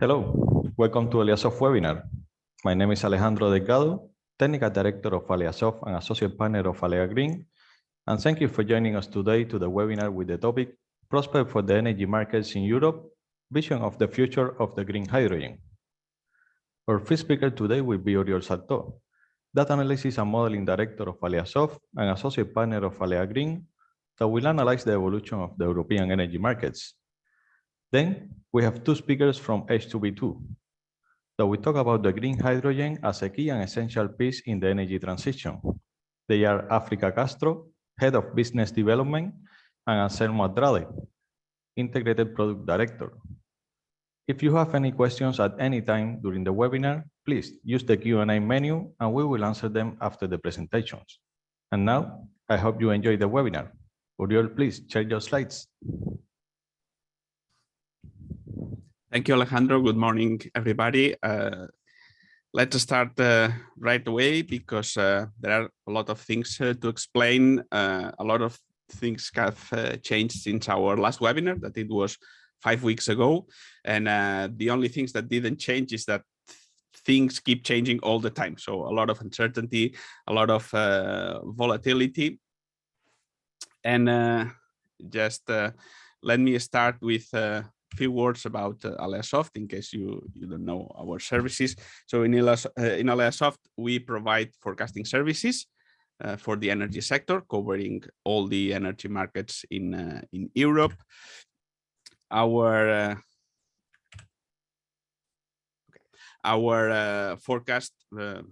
Hello, welcome to AleaSoft webinar. My name is Alejandro Delgado, Technical Director of AleaSoft and Associate Partner of Alea Green, and thank you for joining us today to the webinar with the topic Prospect for the Energy Markets in Europe, Vision of the Future of the Green Hydrogen. Our first speaker today will be Oriol Saltó, Data Analysis and Modeling Director of AleaSoft and Associate Partner of Alea Green, that will analyze the evolution of the European energy markets. Then we have two speakers from H2B2 that will talk about the green hydrogen as a key and essential piece in the energy transition. They are Africa Castro, Head of Business Development, and Anselmo Andrade, Integrated Product Director. If you have any questions at any time during the webinar, please use the Q&A menu and we will answer them after the presentations. And now, I hope you enjoy the webinar. Oriol, please share your slides. Thank you, Alejandro. Good morning, everybody. Let's start right away because there are a lot of things to explain. A lot of things have changed since our last webinar, that it was 5 weeks ago. And the only things that didn't change is that things keep changing all the time. So a lot of uncertainty, a lot of volatility. And just let me start with few words about AleaSoft in case you don't know our services. So in AleaSoft, we provide forecasting services for the energy sector, covering all the energy markets in Europe. Our forecast,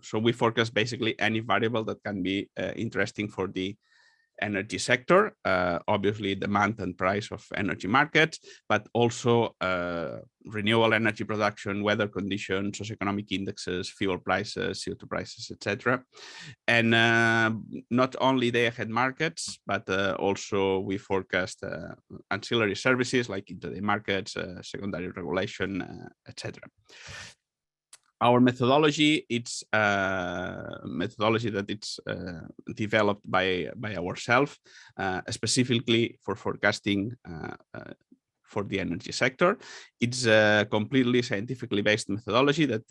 so we forecast basically any variable that can be interesting for the energy sector, obviously demand and price of energy markets, but also renewable energy production, weather conditions, socioeconomic indexes, fuel prices, CO2 prices, etc. And not only day-ahead markets, but also we forecast ancillary services like intraday markets, secondary regulation, etc. Our methodology, it's a methodology that it's developed by ourselves, specifically for forecasting for the energy sector. It's a completely scientifically based methodology that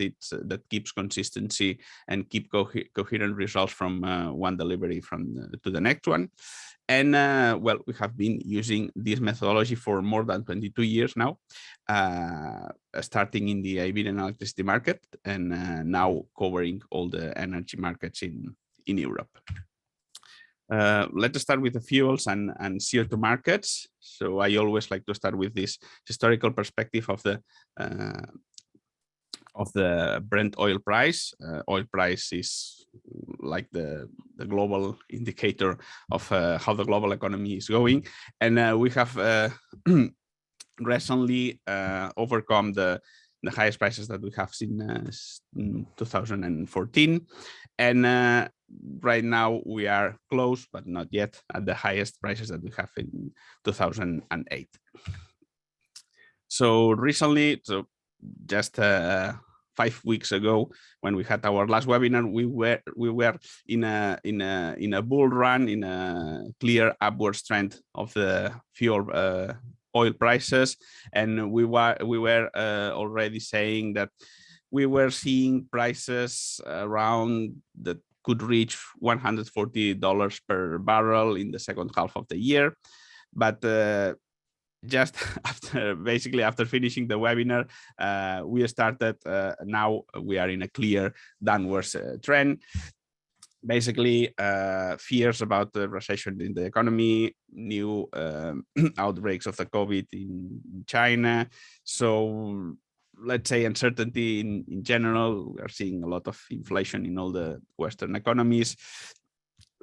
keeps consistency and keep coherent results from one delivery to the next one. And well, we have been using this methodology for more than 22 years now, starting in the Iberian electricity market and now covering all the energy markets in Europe. Let's start with the fuels and CO2 markets. So I always like to start with this historical perspective of the Brent oil price. Oil price is like the global indicator of how the global economy is going. And we have recently overcome the highest prices that we have seen in 2014. And right now we are close, but not yet at the highest prices that we have in 2008. So recently, so just 5 weeks ago, when we had our last webinar, we were in a bull run, in a clear upward trend of the fuel oil prices, and we were already saying that we were seeing prices around that could reach $140 per barrel in the second half of the year, but just after finishing the webinar, we started. Now we are in a clear downwards trend. Basically, fears about the recession in the economy, new outbreaks of the COVID in China. So let's say uncertainty in general. We are seeing a lot of inflation in all the Western economies.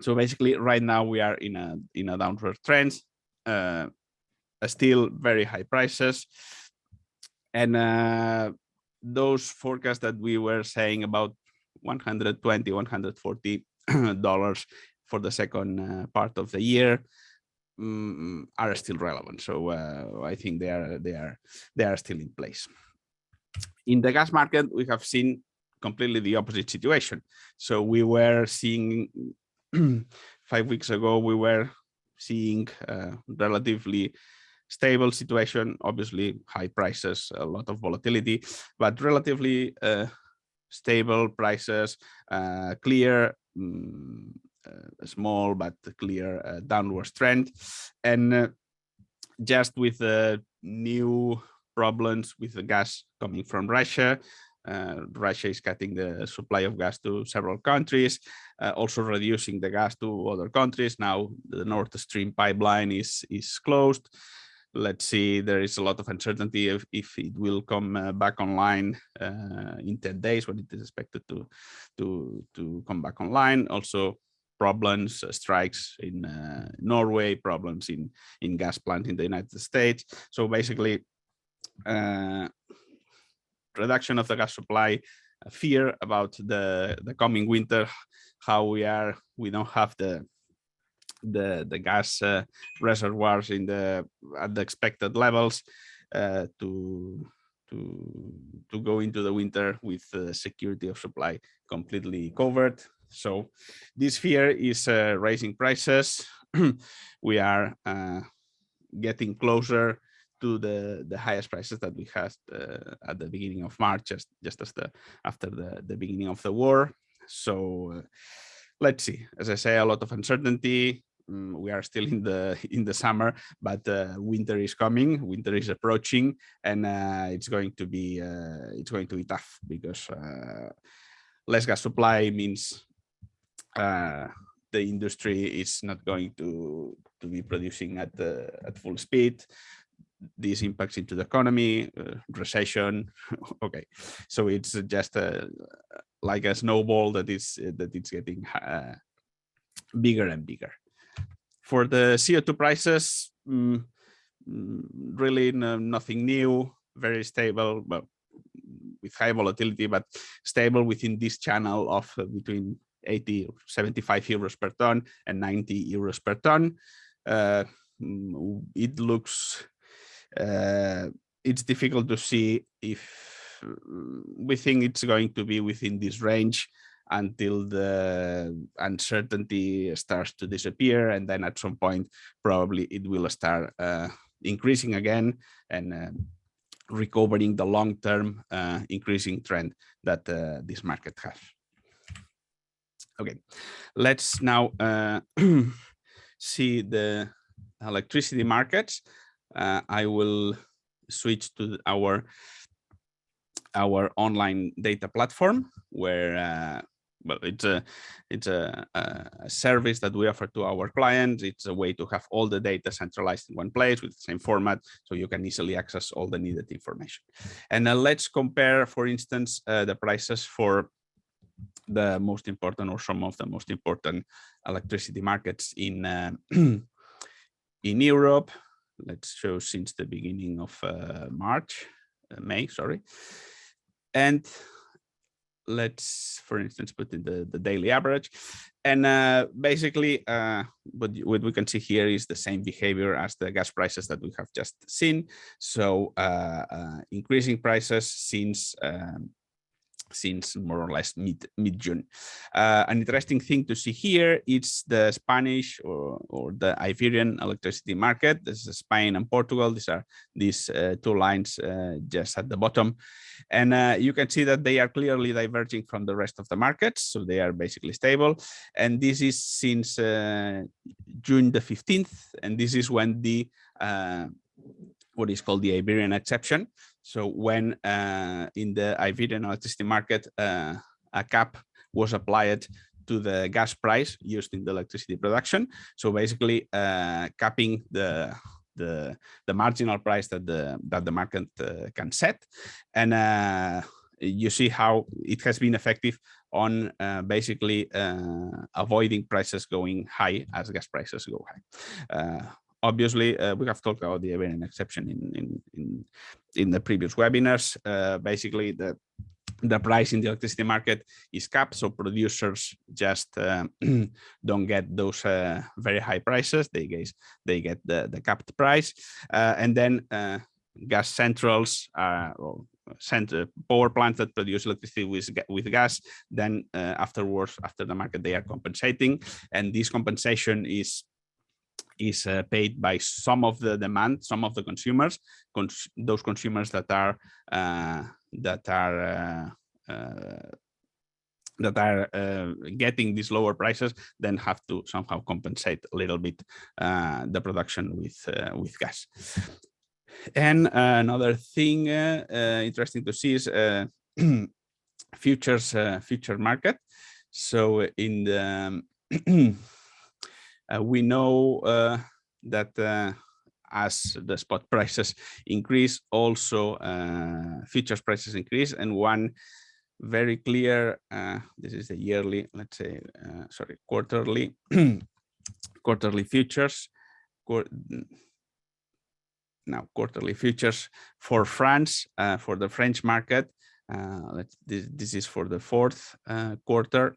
So basically, right now we are in a downward trend. Still very high prices, and those forecasts that we were saying about $120, $140 for the second part of the year are still relevant. So I think they are still in place. In the gas market, we have seen completely the opposite situation. So we were seeing 5 weeks ago, we were seeing relatively stable situation, obviously high prices, a lot of volatility, but relatively stable prices, clear, small but clear downward trend. And just with new problems with the gas coming from Russia. Russia is cutting the supply of gas to several countries, also reducing the gas to other countries. Now the Nord Stream pipeline is closed. Let's see, there is a lot of uncertainty if it will come back online in 10 days, when it is expected to come back online. Also problems, strikes in Norway, problems in gas plants in the United States. So basically, reduction of the gas supply, fear about the coming winter, how we don't have the gas reservoirs at the expected levels to go into the winter with security of supply completely covered. So this fear is raising prices. We are getting closer to the highest prices that we had at the beginning of March, just as after the beginning of the war. So let's see. As I say, a lot of uncertainty. We are still in the summer, but winter is coming. Winter is approaching, and it's going to be tough, because less gas supply means the industry is not going to be producing at full speed. This impacts into the economy, recession. Okay, so it's just like a snowball that it's getting bigger and bigger. For the CO2 prices, really nothing new, very stable, but with high volatility, but stable within this channel of between 80 or 75 euros per ton and 90 euros per ton. It looks, it's difficult to see if we think it's going to be within this range until the uncertainty starts to disappear, and then at some point probably it will start increasing again and recovering the long-term increasing trend that this market has. Okay, let's now see the electricity markets. I will switch to our online data platform, where well, it's a service that we offer to our clients. It's a way to have all the data centralized in one place with the same format, so you can easily access all the needed information. And let's compare, for instance, the prices for the most important, or some of the most important electricity markets in in Europe. Let's show since the beginning of May, sorry. And let's, for instance, put in the daily average. And basically, what we can see here is the same behavior as the gas prices that we have just seen. So increasing prices since more or less mid-June. An interesting thing to see here is the Spanish or the Iberian electricity market. This is Spain and Portugal. These are these two lines just at the bottom. And you can see that they are clearly diverging from the rest of the markets. So they are basically stable. And this is since June the 15th. And this is when the what is called the Iberian exception. So when in the Iberian electricity market, a cap was applied to the gas price used in the electricity production. So basically capping the marginal price that the market can set. And you see how it has been effective on basically avoiding prices going high as gas prices go high. Obviously, we have talked about the Iberian exception in the previous webinars. Basically, the price in the electricity market is capped, so producers just don't get those very high prices. They get the capped price, and then gas centrals or power plants that produce electricity with gas. Then afterwards, after the market, they are compensating, and this compensation is is paid by some of the demand, some of the consumers, those consumers that are getting these lower prices, then have to somehow compensate a little bit the production with gas. And another thing interesting to see is future market. So in the we know that as the spot prices increase, also futures prices increase. And one very clear, this is the yearly, let's say, sorry, quarterly, quarterly futures. Now quarterly futures for France, for the French market. This is for the fourth quarter,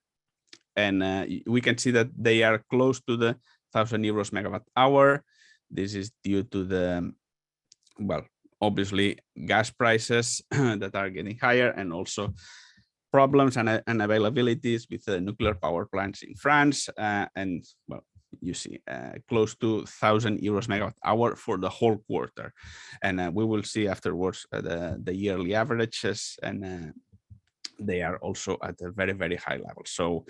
and we can see that they are close to the 1,000 euros megawatt hour. This is due to the, well, obviously gas prices that are getting higher, and also problems and unavailabilities with the nuclear power plants in France, and well, you see close to 1,000 euros megawatt hour for the whole quarter. And we will see afterwards the yearly averages, and they are also at a very, very high level. So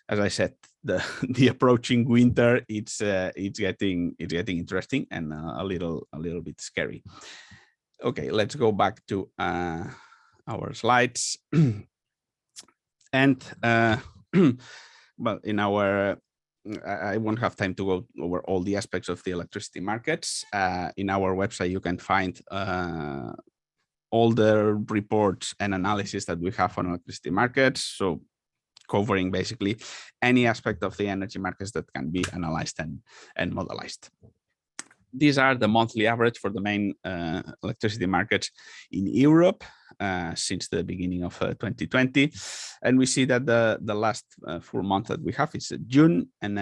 as I said, the approaching winter, it's getting interesting and a little bit scary. Okay, let's go back to our slides. And well, in our I won't have time to go over all the aspects of the electricity markets. In our website, you can find all the reports and analysis that we have on electricity markets. So covering basically any aspect of the energy markets that can be analyzed and modelized. These are the monthly average for the main electricity markets in Europe since the beginning of 2020. And we see that the last full month that we have is June, and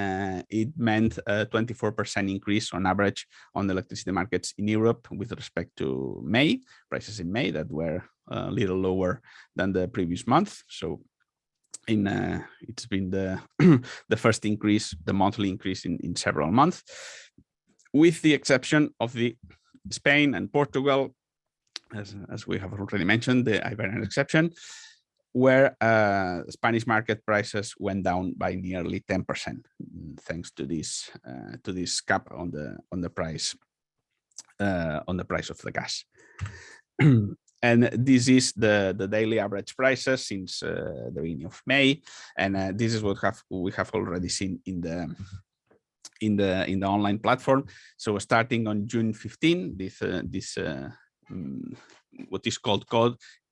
it meant a 24% increase on average on the electricity markets in Europe with respect to May, prices in May that were a little lower than the previous month. So it's been the first increase, the monthly increase in several months, with the exception of the Spain and Portugal, as we have already mentioned, the Iberian exception, where Spanish market prices went down by nearly 10%, thanks to this cap on the price of the gas. And this is the daily average prices since the beginning of May, and this is what we have already seen in the online platform. So starting on June 15, this what is called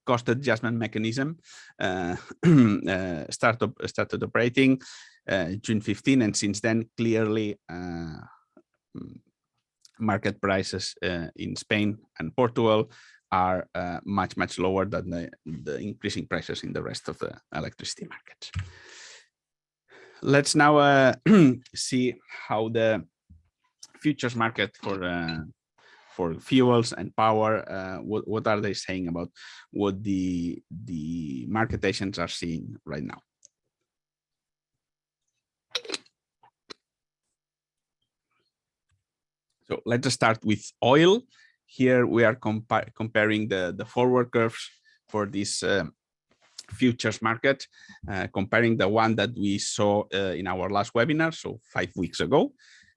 cost adjustment mechanism started operating June 15, and since then clearly market prices in Spain and Portugal are much lower than the increasing prices in the rest of the electricity markets. Let's now see how the futures market for fuels and power, what are they saying about what the market agents are seeing right now. So let's start with oil. Here we are comparing the forward curves for this futures market, comparing the one that we saw in our last webinar, so 5 weeks ago.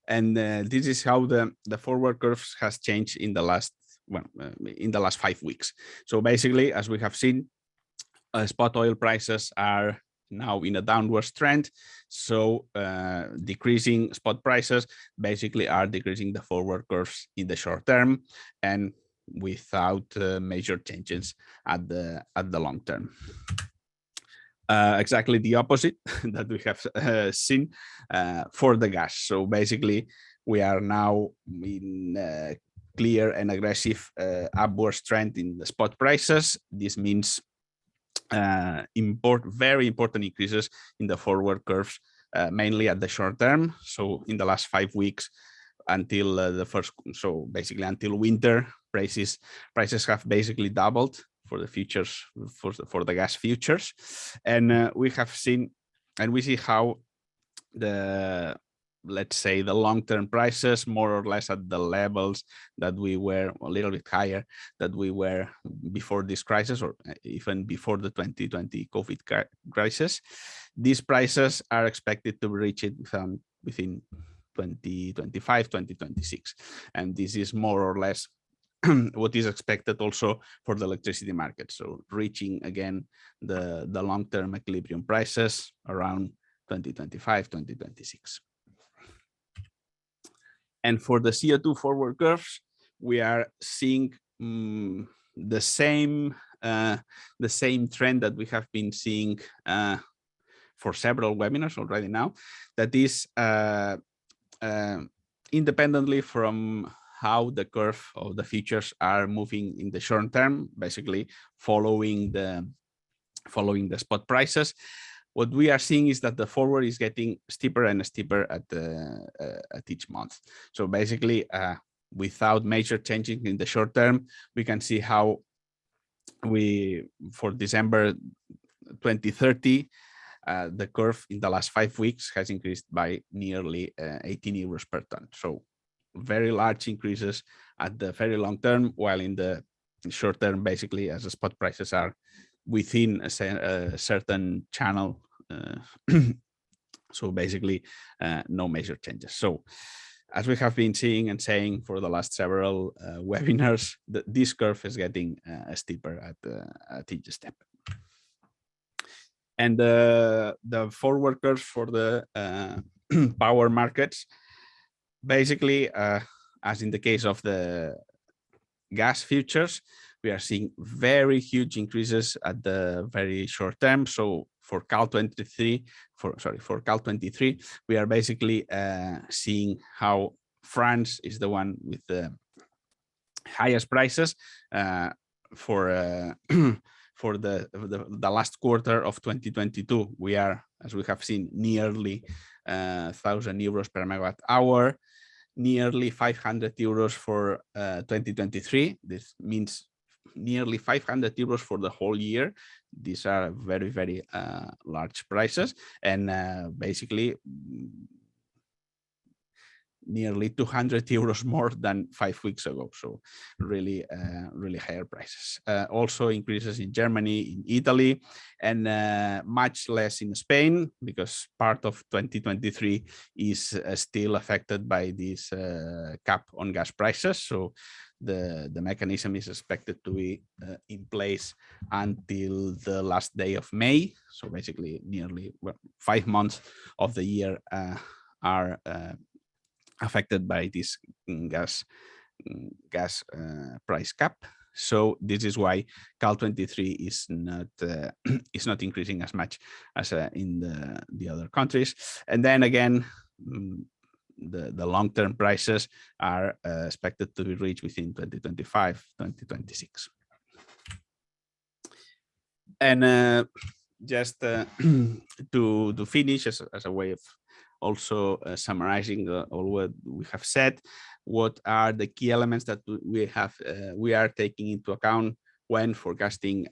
And this is how the forward curves has changed in the last 5 weeks. So basically, as we have seen, spot oil prices are now in a downward trend. So decreasing spot prices basically are decreasing the forward curves in the short term, and without major changes at the long term. Exactly the opposite that we have seen for the gas. So basically, we are now in clear and aggressive upward trend in the spot prices. This means very important increases in the forward curves, mainly at the short term. So in the last 5 weeks, until basically until winter, prices have basically doubled for the futures, for the gas futures. And we have seen, and we see how the let's say the long-term prices more or less at the levels that we were, a little bit higher that we were before this crisis, or even before the 2020 COVID crisis. These prices are expected to reach it within 2025, 2026. And this is more or less what is expected also for the electricity market. So reaching again the long-term equilibrium prices around 2025, 2026. And for the CO2 forward curves, we are seeing the same trend that we have been seeing for several webinars already now. That is independently from how the curve of the futures are moving in the short term, basically following the spot prices. What we are seeing is that the forward is getting steeper and steeper at each month. So basically, without major changes in the short term, we can see how for December 2030, the curve in the last 5 weeks has increased by nearly 18 euros per ton. So very large increases at the very long term, while in the short term, basically, as the spot prices are within a certain channel. So basically, no major changes. So as we have been seeing and saying for the last several webinars, this curve is getting steeper at each step. And the forward curve for the power markets, basically, as in the case of the gas futures, we are seeing very huge increases at the very short term. So for Cal 23, we are basically seeing how France is the one with the highest prices for for the last quarter of 2022. We are, as we have seen, nearly 1,000 euros per megawatt hour, nearly 500 euros for 2023. This means nearly 500 euros for the whole year. These are very, very large prices, and basically nearly 200 euros more than 5 weeks ago. So really, really higher prices. Also increases in Germany, in Italy, and much less in Spain, because part of 2023 is still affected by this cap on gas prices. So the mechanism is expected to be in place until the last day of May. So basically nearly 5 months of the year are affected by this gas price cap. So this is why Cal 23 is not increasing as much as in the other countries. And then again, the long-term prices are expected to be reached within 2025, 2026. And just to finish, as a way of also summarizing all what we have said, what are the key elements that we are taking into account when forecasting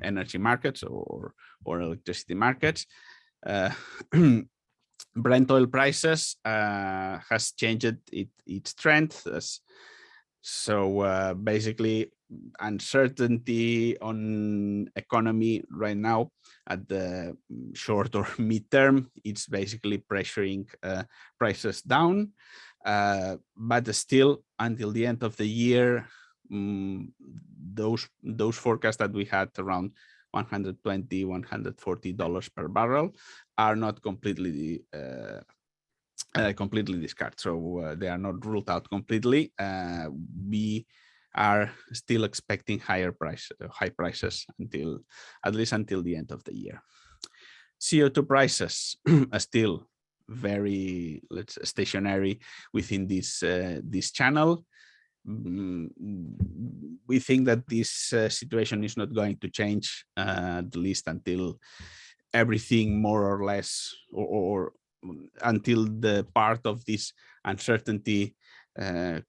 energy markets or electricity markets. Brent oil prices has changed its trend. So basically, uncertainty on economy right now at the short or midterm, it's basically pressuring prices down. But still, until the end of the year, those forecasts that we had around $120, $140 per barrel are not completely discarded. So they are not ruled out completely. We are still expecting high prices at least until the end of the year. CO2 prices are still very stationary within this channel. We think that this situation is not going to change at least until everything more or less, or until the part of this uncertainty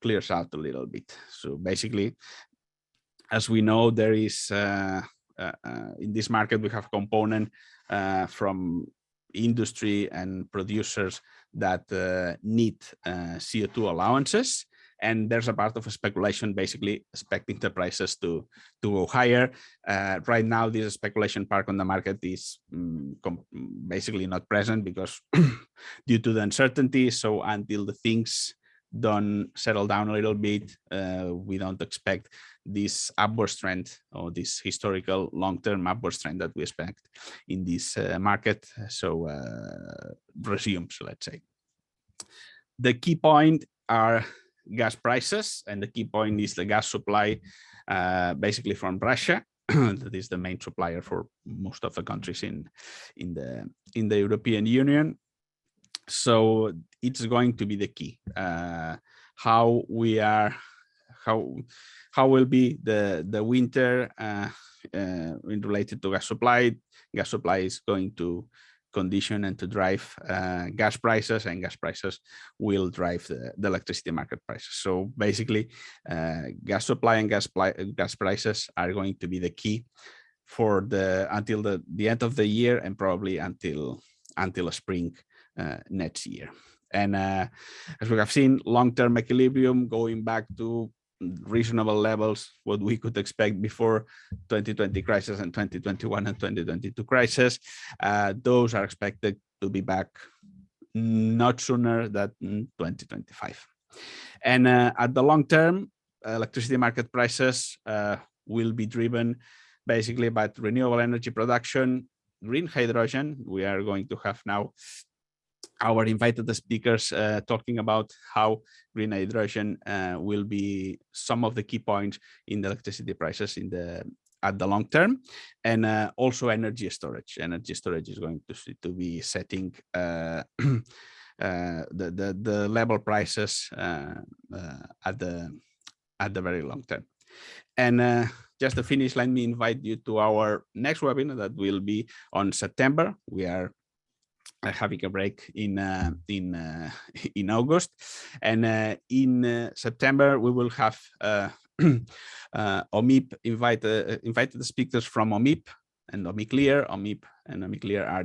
clears out a little bit. So basically, as we know, there is in this market we have component from industry and producers that need CO2 allowances. And there's a part of speculation, basically expecting the prices to go higher. Right now, this speculation part on the market is basically not present because due to the uncertainty. So until the things don't settle down a little bit, we don't expect this upward trend or this historical long-term upward trend that we expect in this market. So resumes, let's say. The key point are gas prices, and the key point is the gas supply, basically from Russia. That is the main supplier for most of the countries in the European Union. So it's going to be the key. How will be the winter related to gas supply? Gas supply is going to condition and to drive gas prices, and gas prices will drive the electricity market prices. So basically, gas supply and gas prices are going to be the key for until the end of the year, and probably until spring next year. And as we have seen, long-term equilibrium going back to reasonable levels, what we could expect before 2020 crisis and 2021 and 2022 crisis. Those are expected to be back not sooner than 2025. And at the long term, electricity market prices will be driven basically by renewable energy production, green hydrogen. We are going to have now our invited speakers talking about how green hydrogen will be some of the key points in the electricity prices at the long term, and also energy storage. Energy storage is going to be setting the level prices at the very long term. And just to finish, let me invite you to our next webinar that will be on September. We are having a break in August, and in September we will have OMIP invited speakers from OMIP and OMIClear. OMIP and OMIClear are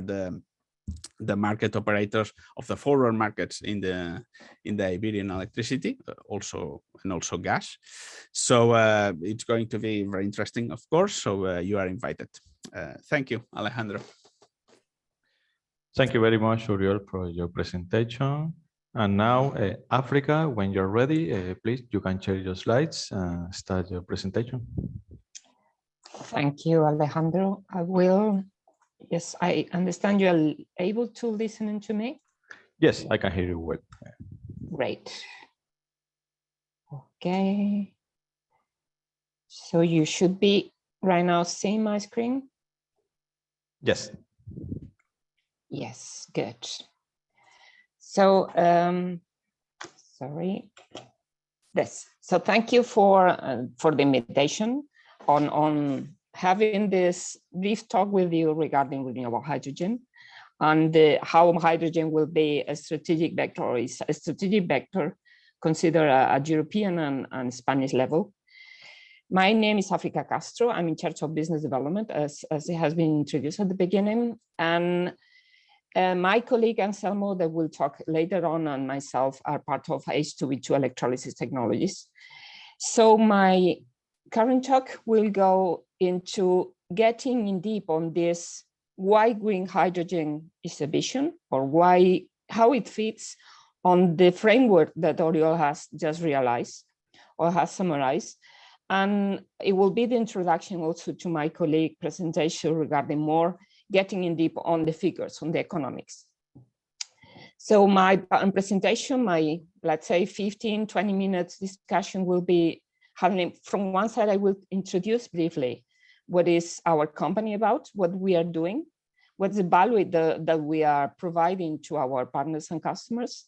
the market operators of the forward markets in the Iberian electricity, also gas. So it's going to be very interesting, of course. So you are invited. Thank you, Alejandro. Thank you very much, Uriel, for your presentation. And now, Africa, when you're ready, please, you can share your slides and start your presentation. Thank you, Alejandro. I will. Yes, I understand you are able to listen to me. Yes, I can hear you well. Great. Okay. So you should be right now seeing my screen. Yes. Yes, good. So, sorry. Yes. So thank you for the invitation on having this brief talk with you regarding renewable hydrogen, and how hydrogen will be a strategic vector, or is a strategic vector considered at European and Spanish level. My name is Africa Castro. I'm in charge of business development, as it has been introduced at the beginning. And my colleague Anselmo, that will talk later on, and myself are part of H2V2 electrolysis technologies. So my current talk will go into getting in deep on this, why green hydrogen is a vision, or how it fits on the framework that Oriol has just realized or has summarized. And it will be the introduction also to my colleague presentation regarding more getting in deep on the figures, on the economics. So my presentation, my, let's say 15, 20 minutes discussion will be having, from one side, I will introduce briefly what is our company about, what we are doing, what's the value that we are providing to our partners and customers,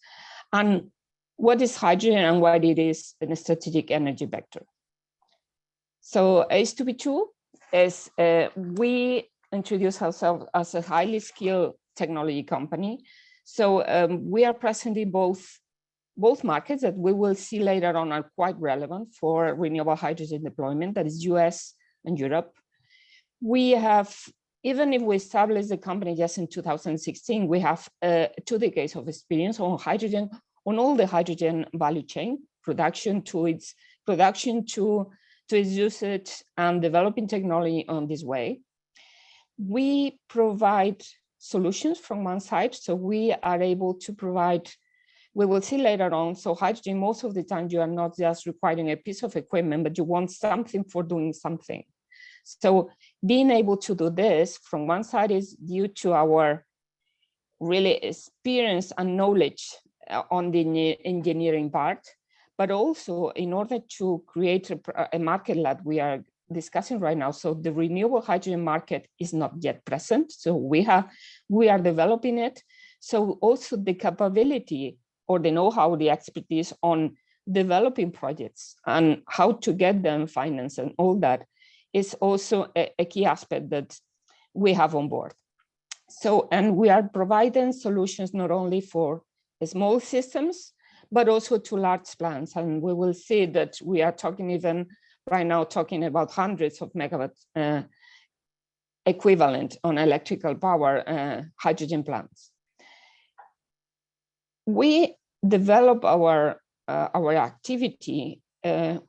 and what is hydrogen and what it is in a strategic energy vector. So H2V2 is, we introduce ourselves as a highly skilled technology company. So we are present in both markets that we will see later on are quite relevant for renewable hydrogen deployment, that is US and Europe. We have even if we established the company just in 2016, we have 2 decades of experience on hydrogen, on all the hydrogen value chain, production to its usage, and developing technology on this way. We provide solutions from one side, so we are able to provide, we will see later on, so hydrogen, most of the time you are not just requiring a piece of equipment, but you want something for doing something. So being able to do this from one side is due to our really experience and knowledge on the engineering part, but also in order to create a market that we are discussing right now. So the renewable hydrogen market is not yet present. So we are developing it. So also the capability or the know-how, the expertise on developing projects and how to get them financed and all that is also a key aspect that we have on board. So, and we are providing solutions not only for small systems, but also to large plants. And we will see that we are talking even right now, talking about hundreds of megawatts equivalent on electrical power hydrogen plants. We develop our activity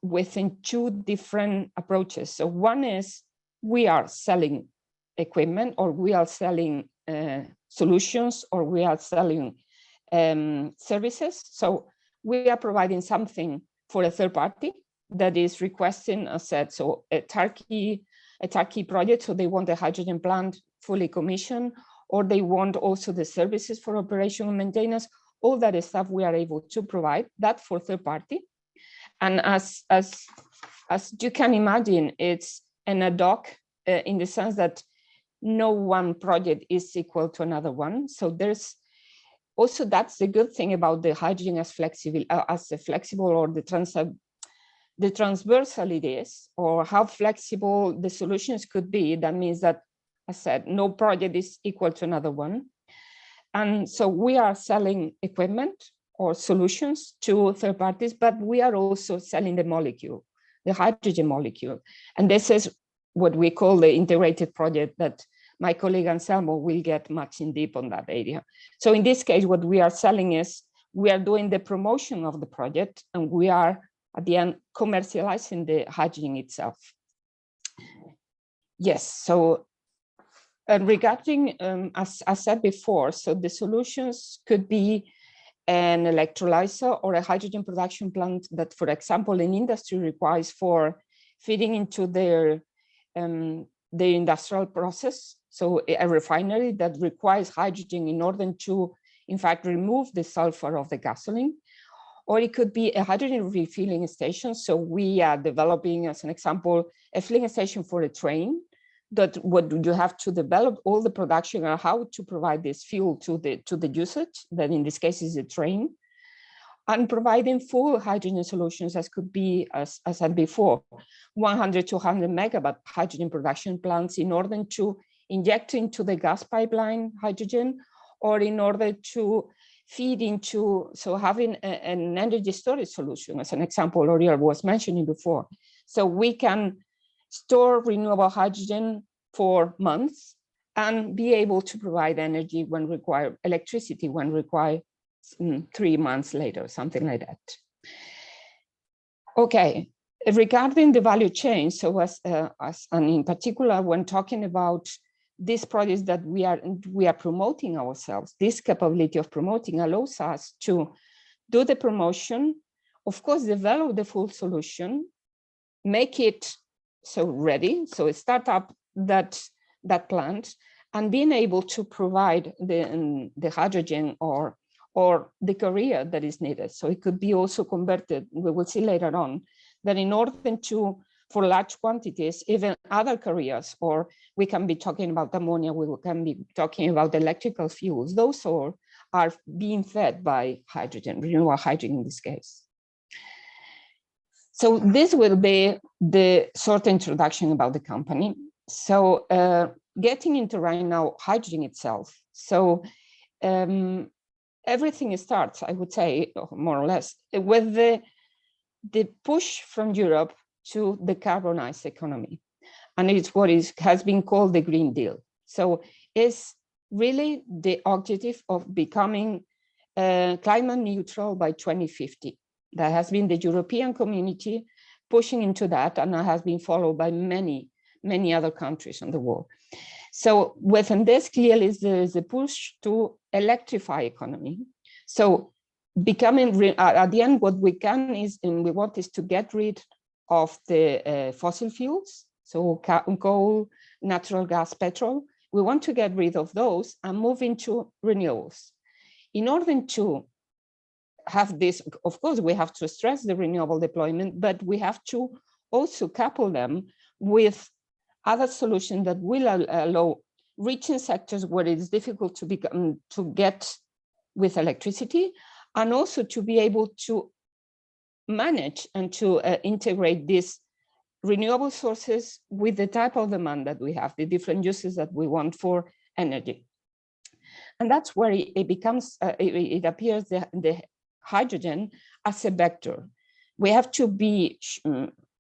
within 2 different approaches. So one is we are selling equipment, or we are selling solutions, or we are selling services. So we are providing something for a third party that is requesting a set. So a Turkey project, so they want a hydrogen plant fully commissioned, or they want also the services for operation and maintenance. All that stuff we are able to provide that for third party. And as you can imagine, it's an ad hoc in the sense that no one project is equal to another one. So there's also, that's the good thing about the hydrogen as flexible, or the transversal it is, or how flexible the solutions could be. That means that, as I said, no project is equal to another one. And so we are selling equipment or solutions to third parties, but we are also selling the molecule, the hydrogen molecule. And this is what we call the integrated project that my colleague Anselmo will get much in deep on that area. So in this case, what we are selling is we are doing the promotion of the project, and we are at the end commercializing the hydrogen itself. Yes, so regarding, as I said before, so the solutions could be an electrolyzer or a hydrogen production plant that, for example, an industry requires for feeding into their industrial process. So a refinery that requires hydrogen in order to, in fact, remove the sulfur of the gasoline. Or it could be a hydrogen refilling station. So we are developing, as an example, a filling station for a train. That what you have to develop all the production and how to provide this fuel to the usage, that in this case is a train, and providing full hydrogen solutions, as could be, as I said before, 100 to 100 megawatt hydrogen production plants in order to inject into the gas pipeline hydrogen, or in order to feed into, so having an energy storage solution, as an example Oriol was mentioning before. So we can store renewable hydrogen for months and be able to provide energy when required, electricity when required 3 months later, something like that. Okay, regarding the value chain, so and in particular, when talking about these projects that we are promoting ourselves, this capability of promoting allows us to do the promotion, of course, develop the full solution, make it so ready, so start up that plant, and being able to provide the hydrogen or the carrier that is needed. So it could be also converted, we will see later on, that in order to, for large quantities, even other carriers, or we can be talking about ammonia, we can be talking about electrical fuels, those all are being fed by hydrogen, renewable hydrogen in this case. So this will be the short introduction about the company. So getting into right now hydrogen itself. So everything starts, I would say, more or less, with the push from Europe to decarbonize economy. And it's what has been called the Green Deal. So it's really the objective of becoming climate neutral by 2050. That has been the European community pushing into that, and that has been followed by many other countries in the world. So within this, clearly there is a push to electrify economy. So becoming, at the end, what we can is, and we want is to get rid of the fossil fuels, so coal, natural gas, petrol. We want to get rid of those and move into renewables. In order to have this, of course, we have to stress the renewable deployment, but we have to also couple them with other solutions that will allow reaching sectors where it is difficult to get with electricity, and also to be able to manage and to integrate these renewable sources with the type of demand that we have, the different uses that we want for energy. And that's where it becomes, it appears the hydrogen as a vector. We have to be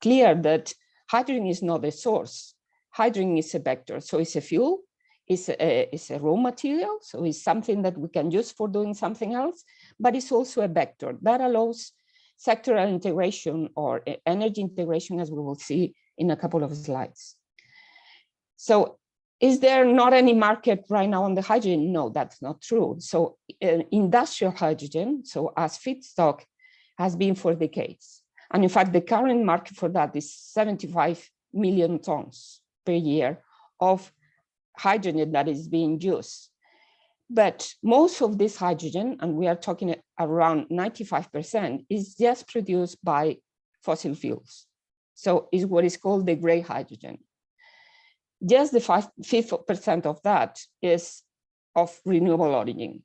clear that hydrogen is not a source. Hydrogen is a vector, so it's a fuel, it's a raw material, so it's something that we can use for doing something else, but it's also a vector that allows sectoral integration or energy integration, as we will see in a couple of slides. So is there not any market right now on the hydrogen? No, that's not true. So industrial hydrogen, so as feedstock, has been for decades. And in fact, the current market for that is 75 million tons per year of hydrogen that is being used. But most of this hydrogen, and we are talking around 95%, is just produced by fossil fuels. So it's what is called the gray hydrogen. Just the 5% of that is of renewable origin.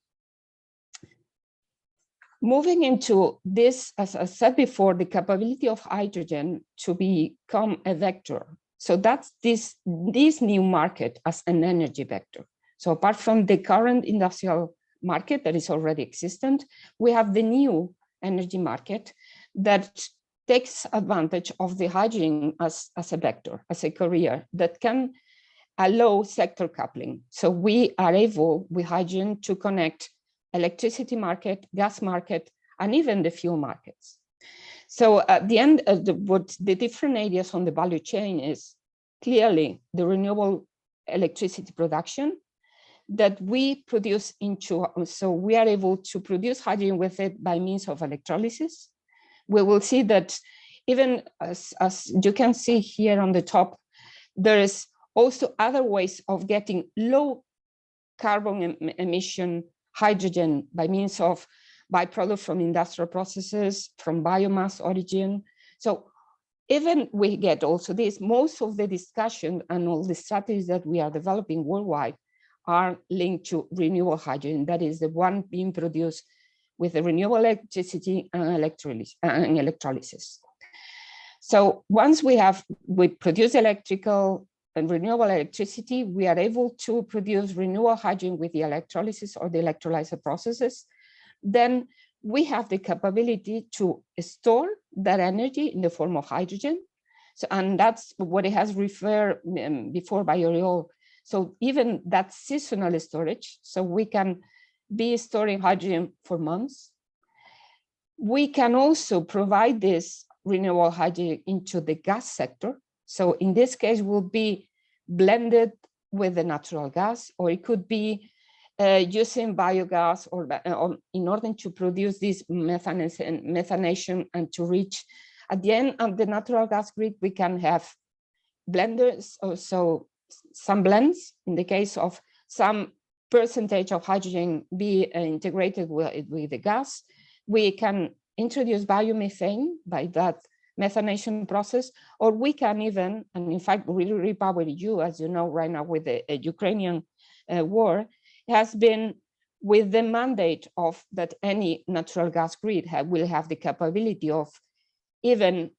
Moving into this, as I said before, the capability of hydrogen to become a vector. So that's this new market as an energy vector. So apart from the current industrial market that is already existent, we have the new energy market that takes advantage of the hydrogen as a vector, as a carrier that can allow sector coupling. So we are able with hydrogen to connect electricity market, gas market, and even the fuel markets. So at the end, what the different areas on the value chain is clearly the renewable electricity production that we produce into, so we are able to produce hydrogen with it by means of electrolysis. We will see that even as you can see here on the top, there is also other ways of getting low carbon emission hydrogen by means of byproduct from industrial processes, from biomass origin. So even we get also this, most of the discussion and all the strategies that we are developing worldwide are linked to renewable hydrogen. That is the one being produced with the renewable electricity and electrolysis. So once we produce electrical and renewable electricity, we are able to produce renewable hydrogen with the electrolysis or the electrolyzer processes. Then we have the capability to store that energy in the form of hydrogen. So, and that's what it has referred before by Oriol. So even that seasonal storage, so we can be storing hydrogen for months. We can also provide this renewable hydrogen into the gas sector. So in this case, will be blended with the natural gas, or it could be using biogas or in order to produce this methanation and to reach at the end of the natural gas grid, we can have blenders, so some blends in the case of some percentage of hydrogen be integrated with the gas. We can introduce biomethane by that methanation process, or we can even, and in fact, Repower EU, as you know, right now with the Ukrainian war, has been with the mandate of that any natural gas grid will have the capability of even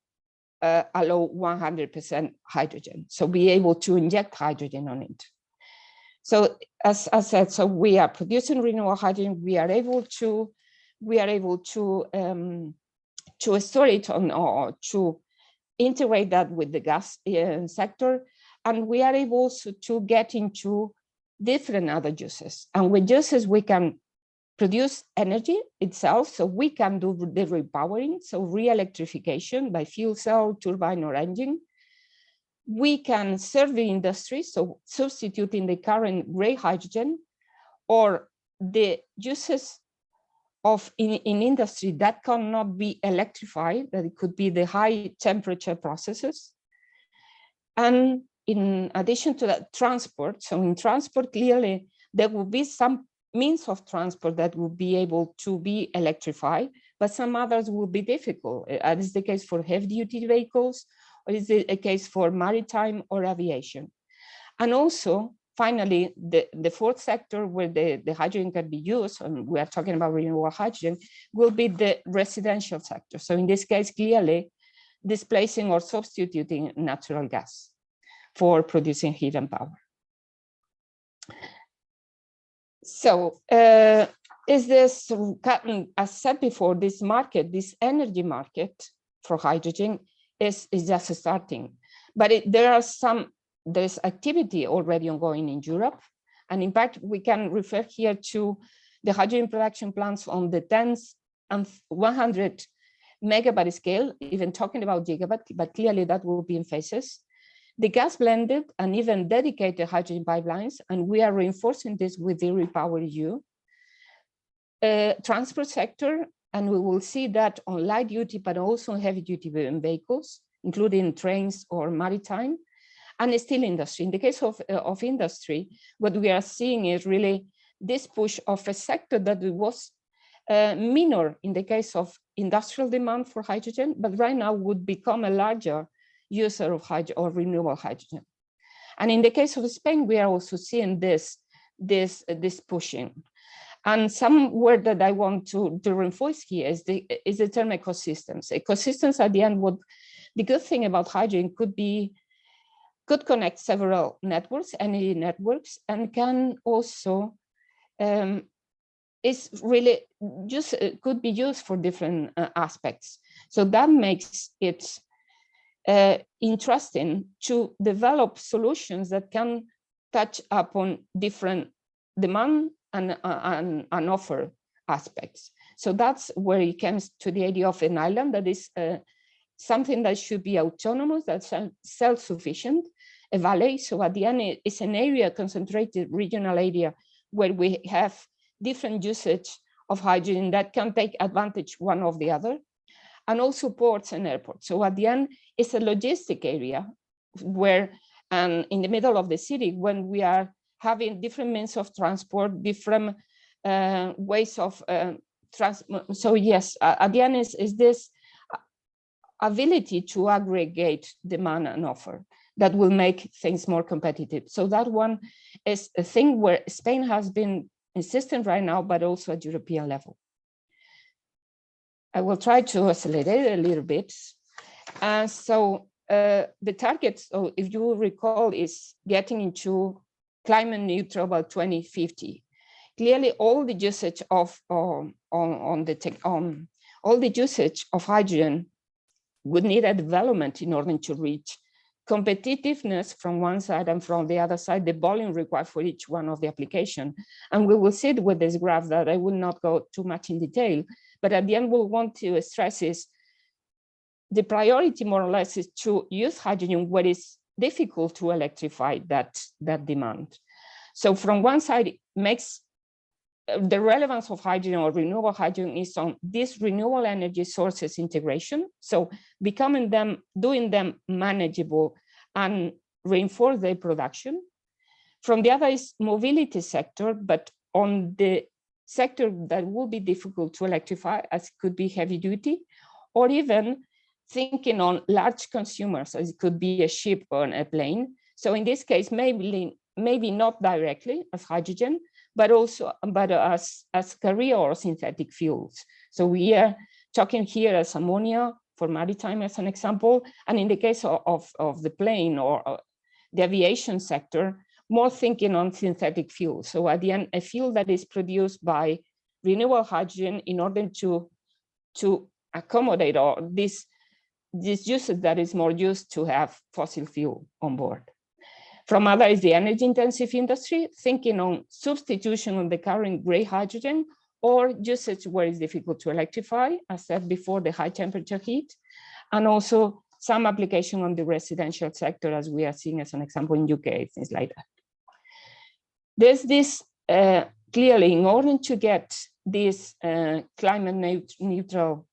allow 100% hydrogen, so be able to inject hydrogen on it. So as I said, so we are producing renewable hydrogen. We are able to store it on, or to integrate that with the gas sector, and we are able to get into different other uses. And with uses, we can produce energy itself, so we can do the repowering, so re-electrification by fuel cell, turbine, or engine. We can serve the industry, so substituting the current gray hydrogen, or the uses of in industry that cannot be electrified, that it could be the high temperature processes. And in addition to that, transport. So in transport, clearly, there will be some means of transport that will be able to be electrified, but some others will be difficult. As is the case for heavy-duty vehicles, or is it a case for maritime or aviation? And also, finally, the fourth sector where the hydrogen can be used, and we are talking about renewable hydrogen, will be the residential sector. So in this case, clearly displacing or substituting natural gas for producing heat and power. So is this, as said before, this market, this energy market for hydrogen is just starting, but there's activity already ongoing in Europe. And in fact, we can refer here to the hydrogen production plants on the tens and 100 megawatt scale, even talking about gigawatt, but clearly that will be in phases. The gas blended and even dedicated hydrogen pipelines, and we are reinforcing this with the REPowerEU. Transport sector, and we will see that on light duty, but also on heavy duty vehicles, including trains or maritime, and steel industry. In the case of industry, what we are seeing is really this push of a sector that was minor in the case of industrial demand for hydrogen, but right now would become a larger user of hydrogen or renewable hydrogen. And in the case of Spain, we are also seeing this pushing. And some word that I want to reinforce here is the term ecosystems. Ecosystems at the end, what the good thing about hydrogen could connect several networks, energy networks, and can also is really just could be used for different aspects. So that makes it interesting to develop solutions that can touch upon different demand and offer aspects. So that's where it comes to the idea of an island that is something that should be autonomous, that's self-sufficient, a valley. So at the end, it's an area, concentrated regional area, where we have different usage of hydrogen that can take advantage one of the other, and also ports and airports. So at the end, it's a logistic area where, and in the middle of the city, when we are having different means of transport, different ways of transport. So yes, at the end is this ability to aggregate demand and offer that will make things more competitive. So that one is a thing where Spain has been insistent right now, but also at European level. I will try to accelerate a little bit. So the target, so if you recall, is getting into climate neutral by 2050. Clearly, all the usage of all the usage of hydrogen would need a development in order to reach competitiveness from one side, and from the other side, the volume required for each one of the application. And we will see it with this graph that I will not go too much in detail, but at the end we'll want to stress is the priority more or less is to use hydrogen where it's difficult to electrify that demand. So from one side, it makes the relevance of hydrogen or renewable hydrogen is on this renewable energy sources integration. So becoming them, doing them manageable and reinforce their production. From the other is mobility sector, but on the sector that will be difficult to electrify, as it could be heavy duty, or even thinking on large consumers, as it could be a ship or a plane. So in this case, maybe not directly as hydrogen, but also as carrier or synthetic fuels. So we are talking here as ammonia for maritime as an example, and in the case of the plane or the aviation sector, more thinking on synthetic fuels. So at the end, a fuel that is produced by renewable hydrogen in order to accommodate or this usage that is more used to have fossil fuel on board. From other is the energy intensive industry, thinking on substitution of the current gray hydrogen or usage where it's difficult to electrify, as said before, the high temperature heat, and also some application on the residential sector, as we are seeing as an example in UK, things like that. There's this, clearly, in order to get this climate neutral,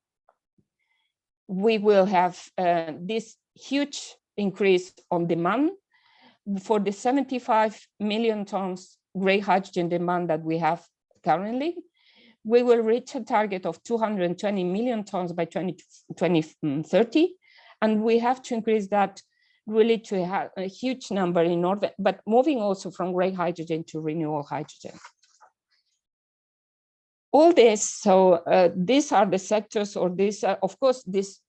we will have this huge increase on demand. For the 75 million tons gray hydrogen demand that we have currently, we will reach a target of 220 million tons by 2030. And we have to increase that really to a huge number in order, but moving also from gray hydrogen to renewable hydrogen. All this, so these are the sectors, or these are, of course, these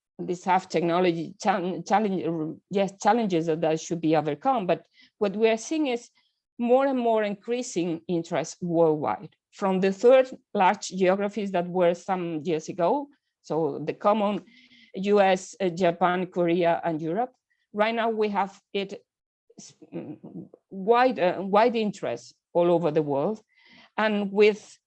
have technology challenges that should be overcome, but what we are seeing is more and more increasing interest worldwide from the third large geographies that were some years ago. So the common US, Japan, Korea, and Europe. Right now we have it wide interest all over the world. And with,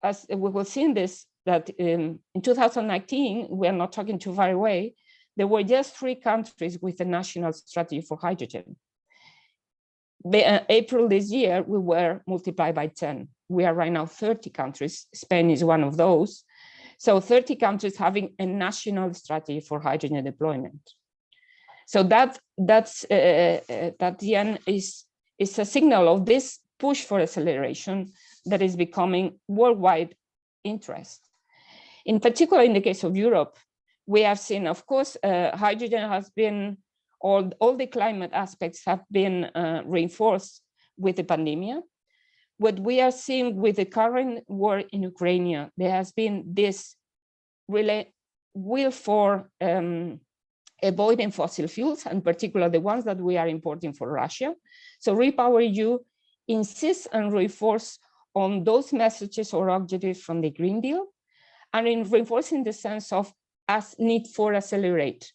as we will see in this, that in 2019, we are not talking too far away, there were just 3 countries with a national strategy for hydrogen. April this year, we were multiplied by 10. We are right now 30 countries. Spain is one of those. So 30 countries having a national strategy for hydrogen deployment. So that the end is a signal of this push for acceleration that is becoming worldwide interest. In particular, in the case of Europe, we have seen, of course, hydrogen has been, all the climate aspects have been reinforced with the pandemic. What we are seeing with the current war in Ukraine, there has been this really will for avoiding fossil fuels, and particularly the ones that we are importing for Russia. So REPowerEU insists and reinforce on those messages or objectives from the Green Deal, and in reinforcing the sense of as need for accelerate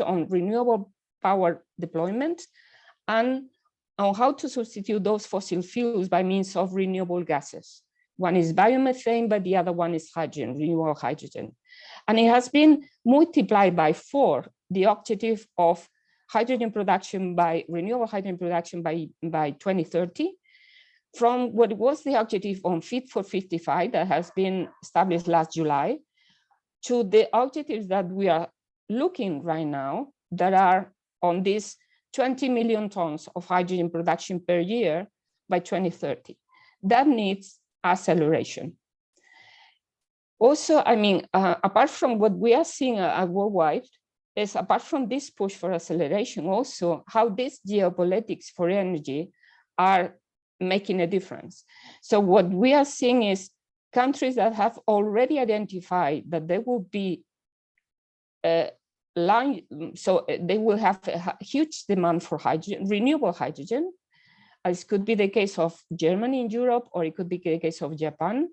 on renewable power deployment and on how to substitute those fossil fuels by means of renewable gases. One is biomethane, but the other one is hydrogen, renewable hydrogen. And it has been multiplied by 4, the objective of hydrogen production by renewable hydrogen production by 2030, from what was the objective on Fit for 55 that has been established last July, to the objectives that we are looking right now that are on this 20 million tons of hydrogen production per year by 2030. That needs acceleration. Also, I mean, apart from what we are seeing worldwide, is apart from this push for acceleration, also how these geopolitics for energy are making a difference. So what we are seeing is countries that have already identified that there will be so they will have a huge demand for hydrogen, renewable hydrogen. This could be the case of Germany in Europe, or it could be the case of Japan,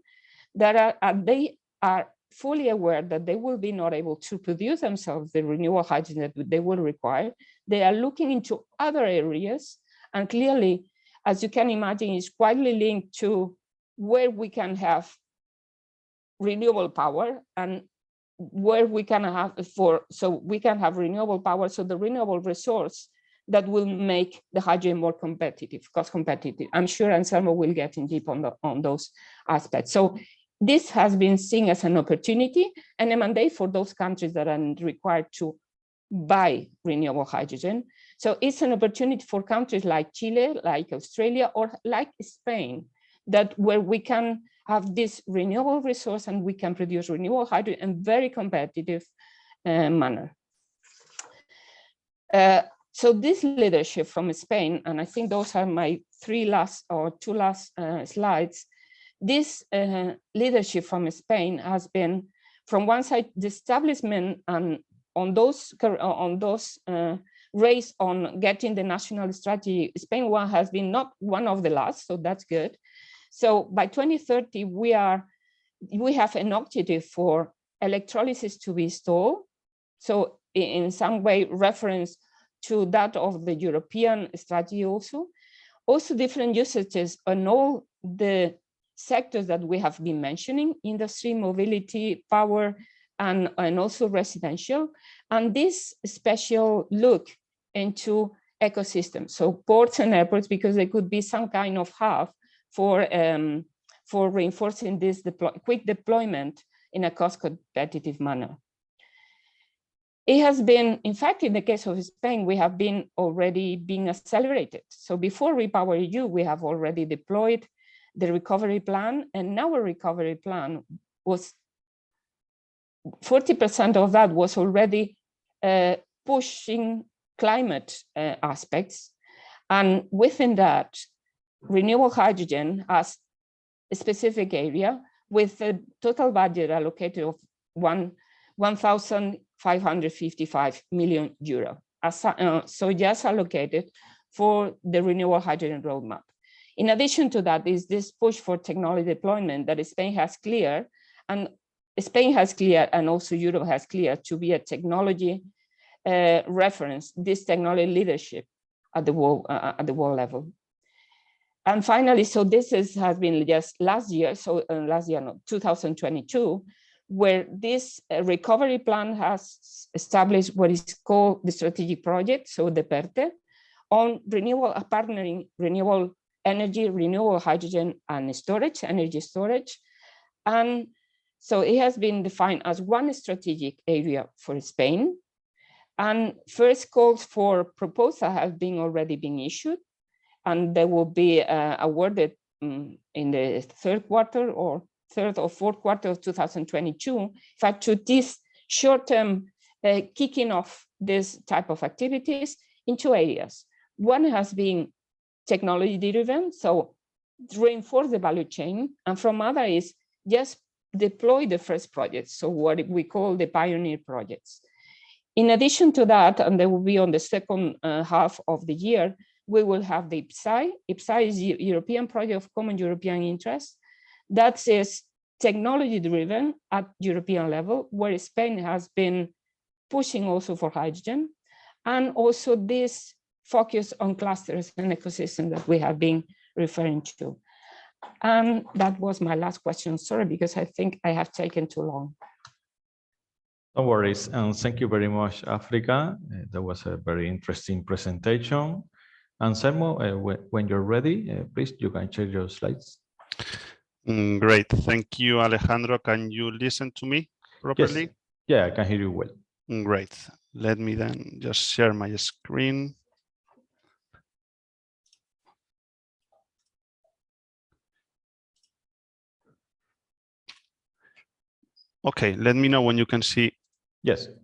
that they are fully aware that they will be not able to produce themselves the renewable hydrogen that they will require. They are looking into other areas, and clearly, as you can imagine, it's quietly linked to where we can have renewable power and where we can have so we can have renewable power, so the renewable resource that will make the hydrogen more competitive, cost competitive. I'm sure Anselmo will get in deep on those aspects. So this has been seen as an opportunity and a mandate for those countries that are required to buy renewable hydrogen. So it's an opportunity for countries like Chile, like Australia, or like Spain, that where we can have this renewable resource and we can produce renewable hydrogen in very competitive manner. So this leadership from Spain, and I think those are my two last slides. This leadership from Spain has been, from one side, the establishment and on those race on getting the national strategy. Spain has been not one of the last, so that's good. So by 2030, we have an objective for electrolysis to be installed. So in some way reference to that of the European strategy also different usages on all the sectors that we have been mentioning, industry, mobility, power, and also residential, and this special look into ecosystems, so ports and airports, because they could be some kind of hub for reinforcing this quick deployment in a cost competitive manner. It has been, in fact, in the case of Spain, we have been already being accelerated. So before REPowerEU, we have already deployed the recovery plan, and our recovery plan was 40% of that was already pushing climate aspects. And within that, renewable hydrogen has a specific area with a total budget allocated of 1,555 million euro. So just allocated for the renewable hydrogen roadmap. In addition to that is this push for technology deployment that Spain has cleared, and also Europe has cleared to be a technology reference, this technology leadership at the world level. And finally, so this has been just last year, 2022, where this recovery plan has established what is called the strategic project, so the PERTE, on partnering renewable energy, renewable hydrogen, and storage, energy storage. And so it has been defined as one strategic area for Spain. And first calls for proposal have already been issued, and they will be awarded in the third or fourth quarter of 2022. In fact, to this short-term kicking off this type of activities in two areas. One has been technology driven, so reinforce the value chain, and from other is just deploy the first projects, so what we call the pioneer projects. In addition to that, and they will be on the second half of the year, we will have the IPSAI. IPSAI is the European Project of Common European Interest. That is technology driven at European level, where Spain has been pushing also for hydrogen, and also this focus on clusters and ecosystems that we have been referring to. And that was my last question. Sorry, because I think I have taken too long. No worries, and thank you very much, Africa. That was a very interesting presentation. Anselmo, when you're ready, please, you can share your slides. Great, thank you, Alejandro. Can you listen to me properly? Yes. Yeah, I can hear you well. Great, let me then just share my screen. Okay, let me know when you can see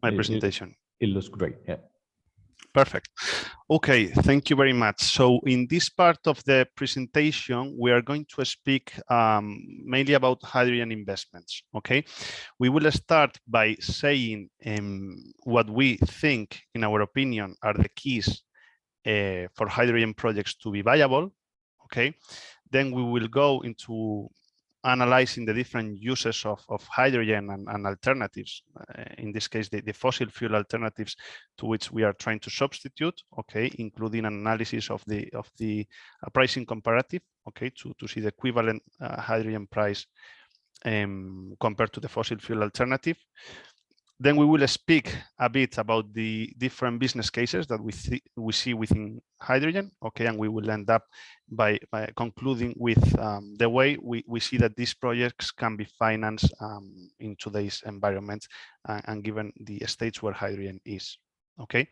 my presentation. It looks great, yeah. Perfect. Okay, thank you very much. So in this part of the presentation, we are going to speak mainly about hydrogen investments, okay? We will start by saying what we think, in our opinion, are the keys for hydrogen projects to be viable, okay? Then we will go into analyzing the different uses of hydrogen and alternatives, in this case, the fossil fuel alternatives to which we are trying to substitute, okay, including an analysis of the pricing comparative, okay, to see the equivalent hydrogen price compared to the fossil fuel alternative. Then we will speak a bit about the different business cases that we see within hydrogen, okay, and we will end up by concluding with the way we see that these projects can be financed in today's environment and given the stage where hydrogen is, okay.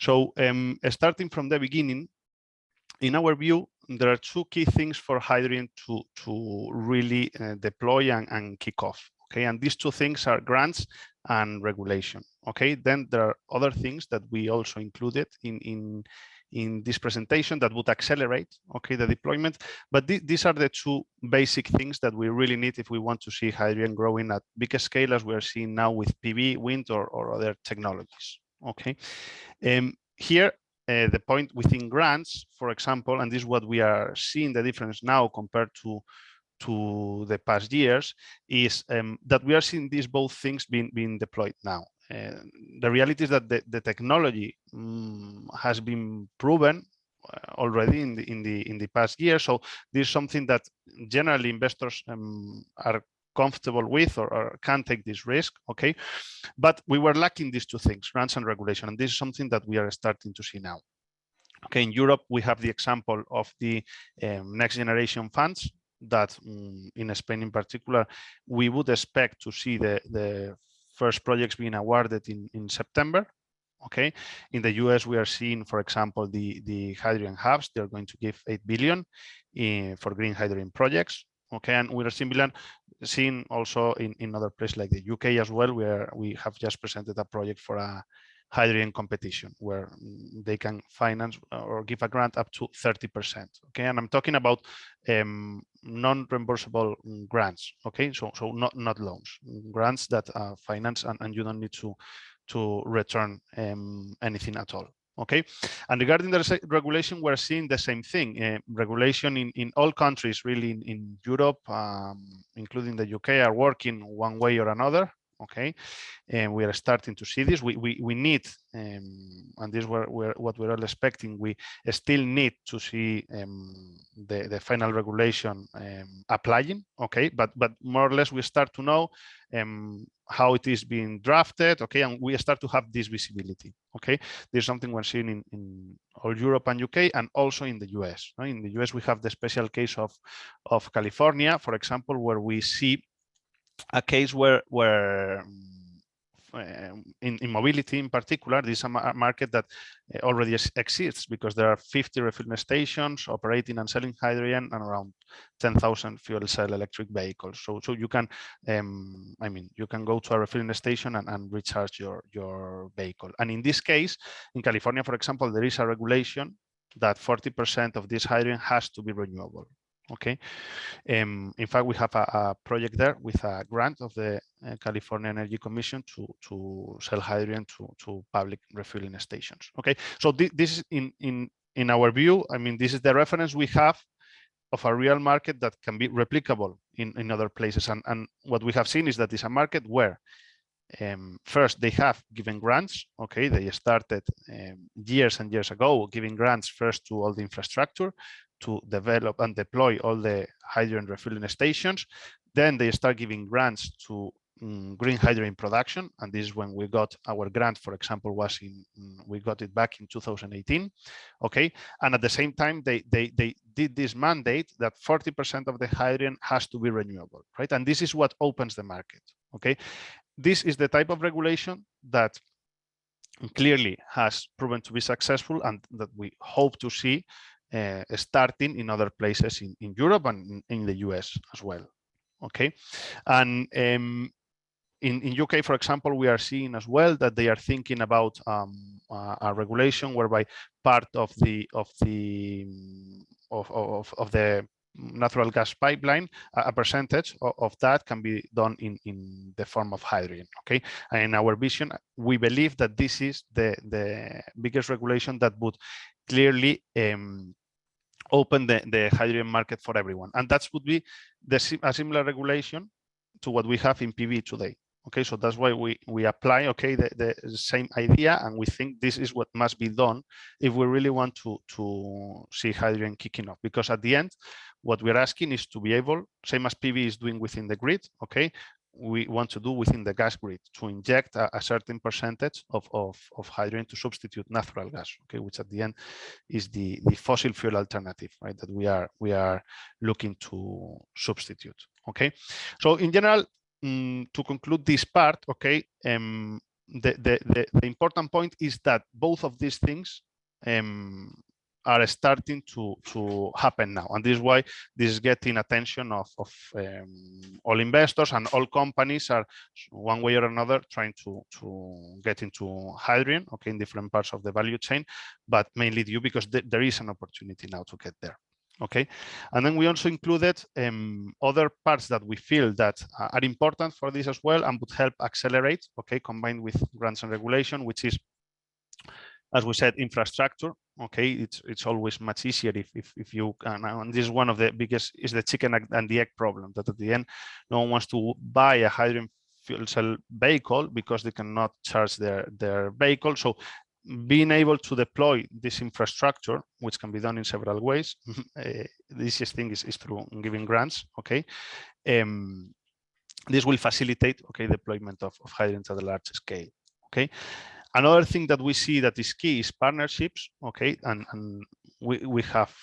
So starting from the beginning, in our view, there are two key things for hydrogen to really deploy and kick off. Okay, and these two things are grants and regulation. Okay, then there are other things that we also included in this presentation that would accelerate, okay, the deployment. But these are the two basic things that we really need if we want to see hydrogen growing at bigger scale as we are seeing now with PV, wind, or other technologies. Okay, here the point within grants, for example, and this is what we are seeing the difference now compared to the past years, is that we are seeing these both things being deployed now. the reality is that the technology has been proven already in the past year. So this is something that generally investors are comfortable with or can take this risk. Okay, but we were lacking these two things, grants and regulation, and this is something that we are starting to see now. Okay, in Europe we have the example of the next generation funds that in Spain in particular we would expect to see the first projects being awarded in September. Okay, in the US we are seeing, for example, the hydrogen hubs. They're going to give 8 billion for green hydrogen projects. Okay, and we are seeing also in other places like the UK as well, where we have just presented a project for a hydrogen competition where they can finance or give a grant up to 30%. Okay, and I'm talking about non-reimbursable grants. Okay, so not loans, grants that finance and you don't need to return anything at all. Okay, and regarding the regulation, we're seeing the same thing. Regulation in all countries, really in Europe, including the UK, are working one way or another. Okay, and we are starting to see this. We need, and this is what we're all expecting. We still need to see the final regulation applying. Okay, but more or less we start to know how it is being drafted. Okay, and we start to have this visibility. Okay, there's something we're seeing in all Europe and UK, and also in the US. In the US we have the special case of California, for example, where we see a case where in mobility in particular, this is a market that already exists because there are 50 refueling stations operating and selling hydrogen and around 10,000 fuel cell electric vehicles. So you can, I mean, you can go to a refueling station and recharge your vehicle. And in this case, in California, for example, there is a regulation that 40% of this hydrogen has to be renewable. Okay, in fact, we have a project there with a grant of the California Energy Commission to sell hydrogen to public refueling stations. Okay, so this is in our view, I mean, this is the reference we have of a real market that can be replicable in other places. And what we have seen is that it's a market where first they have given grants. Okay, they started years and years ago giving grants first to all the infrastructure to develop and deploy all the hydrogen refueling stations. Then they start giving grants to green hydrogen production, and this is when we got our grant. For example, we got it back in 2018. Okay, and at the same time they did this mandate that 40% of the hydrogen has to be renewable, right? And this is what opens the market. Okay, this is the type of regulation that clearly has proven to be successful and that we hope to see starting in other places in Europe and in the US as well. Okay, and in UK, for example, we are seeing as well that they are thinking about a regulation whereby part of the natural gas pipeline, a percentage of that can be done in the form of hydrogen. Okay, and in our vision, we believe that this is the biggest regulation that would clearly open the hydrogen market for everyone, and that would be a similar regulation to what we have in PV today. Okay, so that's why we apply, okay, the same idea, and we think this is what must be done if we really want to see hydrogen kicking off. Because at the end, what we're asking is to be able, same as PV is doing within the grid, okay, we want to do within the gas grid, to inject a certain percentage of hydrogen to substitute natural gas, okay, which at the end is the fossil fuel alternative, right, that we are looking to substitute. Okay, so in general, to conclude this part, okay, the important point is that both of these things are starting to happen now, and this is why this is getting attention of all investors, and all companies are one way or another trying to get into hydrogen, okay, in different parts of the value chain, but mainly due because there is an opportunity now to get there. Okay, and then we also included other parts that we feel that are important for this as well and would help accelerate, okay, combined with grants and regulation, which is, as we said, infrastructure. Okay, it's always much easier if you can, and this is one of the biggest, is the chicken and the egg problem, that at the end no one wants to buy a hydrogen fuel cell vehicle because they cannot charge their vehicle. So being able to deploy this infrastructure, which can be done in several ways, the easiest thing is through giving grants, okay? This will facilitate, okay, deployment of hydrogen at a large scale, okay? Another thing that we see that is key is partnerships, okay? And we have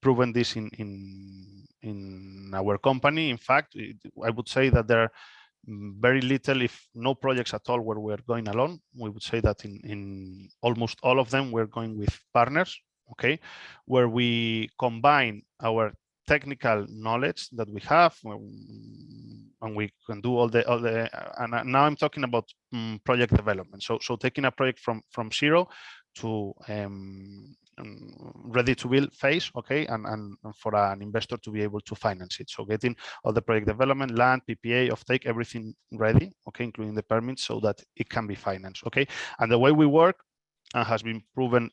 proven this in our company. In fact, I would say that there are very little, if no projects at all, where we're going alone. We would say that in almost all of them, we're going with partners, okay, where we combine our technical knowledge that we have, and we can do all the and now I'm talking about project development. So taking a project from zero to ready to build phase, okay, and for an investor to be able to finance it. So getting all the project development, land, PPA, offtake, everything ready, okay, including the permits, so that it can be financed, okay. And the way we work, and has been proven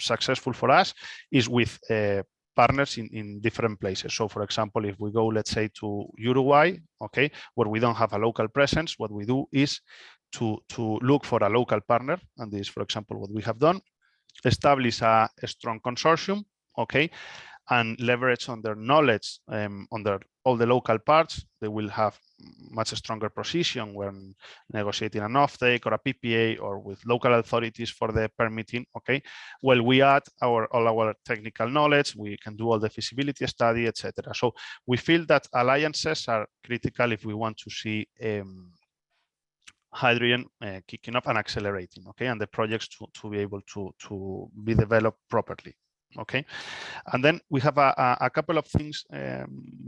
successful for us, is with partners in different places. So for example, if we go, let's say, to Uruguay, okay, where we don't have a local presence, what we do is to look for a local partner, and this is, for example, what we have done. Establish a strong consortium, okay, and leverage on their knowledge on all the local parts. They will have much stronger position when negotiating an offtake or a PPA or with local authorities for the permitting, okay. Well, we add all our technical knowledge, we can do all the feasibility study, etc. So we feel that alliances are critical if we want to see hydrogen kicking off and accelerating, okay, and the projects to be able to be developed properly, okay. And then we have a couple of things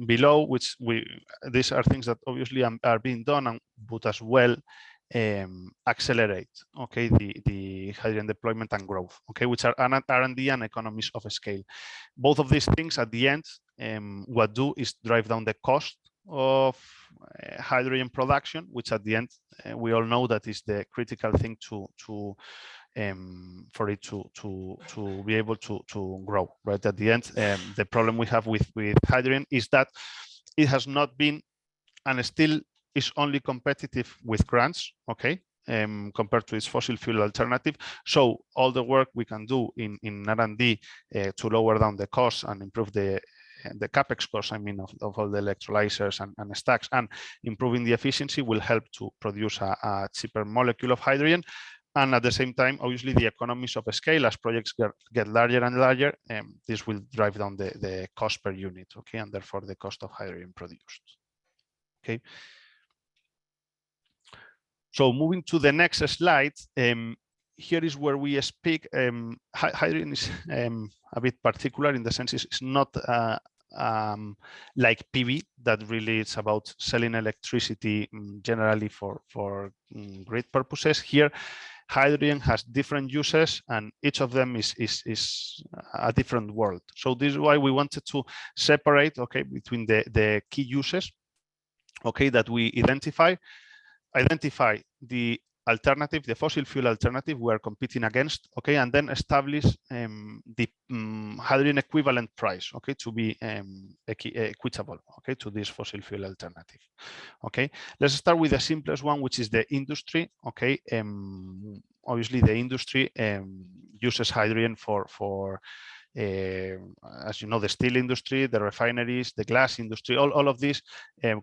below, which these are things that obviously are being done and would as well accelerate, okay, the hydrogen deployment and growth, okay, which are R&D and economies of scale. Both of these things at the end, what do is drive down the cost of hydrogen production, which at the end we all know that is the critical thing for it to be able to grow, right? At the end, the problem we have with hydrogen is that it has not been and still is only competitive with grants, okay, compared to its fossil fuel alternative. So all the work we can do in R&D to lower down the costs and improve the capex cost, I mean, of all the electrolyzers and stacks, and improving the efficiency will help to produce a cheaper molecule of hydrogen. And at the same time, obviously, the economies of scale, as projects get larger and larger, this will drive down the cost per unit, okay, and therefore the cost of hydrogen produced, okay. So moving to the next slide, here is where we speak. Hydrogen is a bit particular in the sense it's not like PV, that really is about selling electricity generally for grid purposes. Here, hydrogen has different uses, and each of them is a different world. So this is why we wanted to separate, okay, between the key uses, okay, that we identify the alternative, the fossil fuel alternative we are competing against, okay, and then establish the hydrogen equivalent price, okay, to be equitable, okay, to this fossil fuel alternative, okay. Let's start with the simplest one, which is the industry, okay. Obviously, the industry uses hydrogen for as you know, the steel industry, the refineries, the glass industry, all of these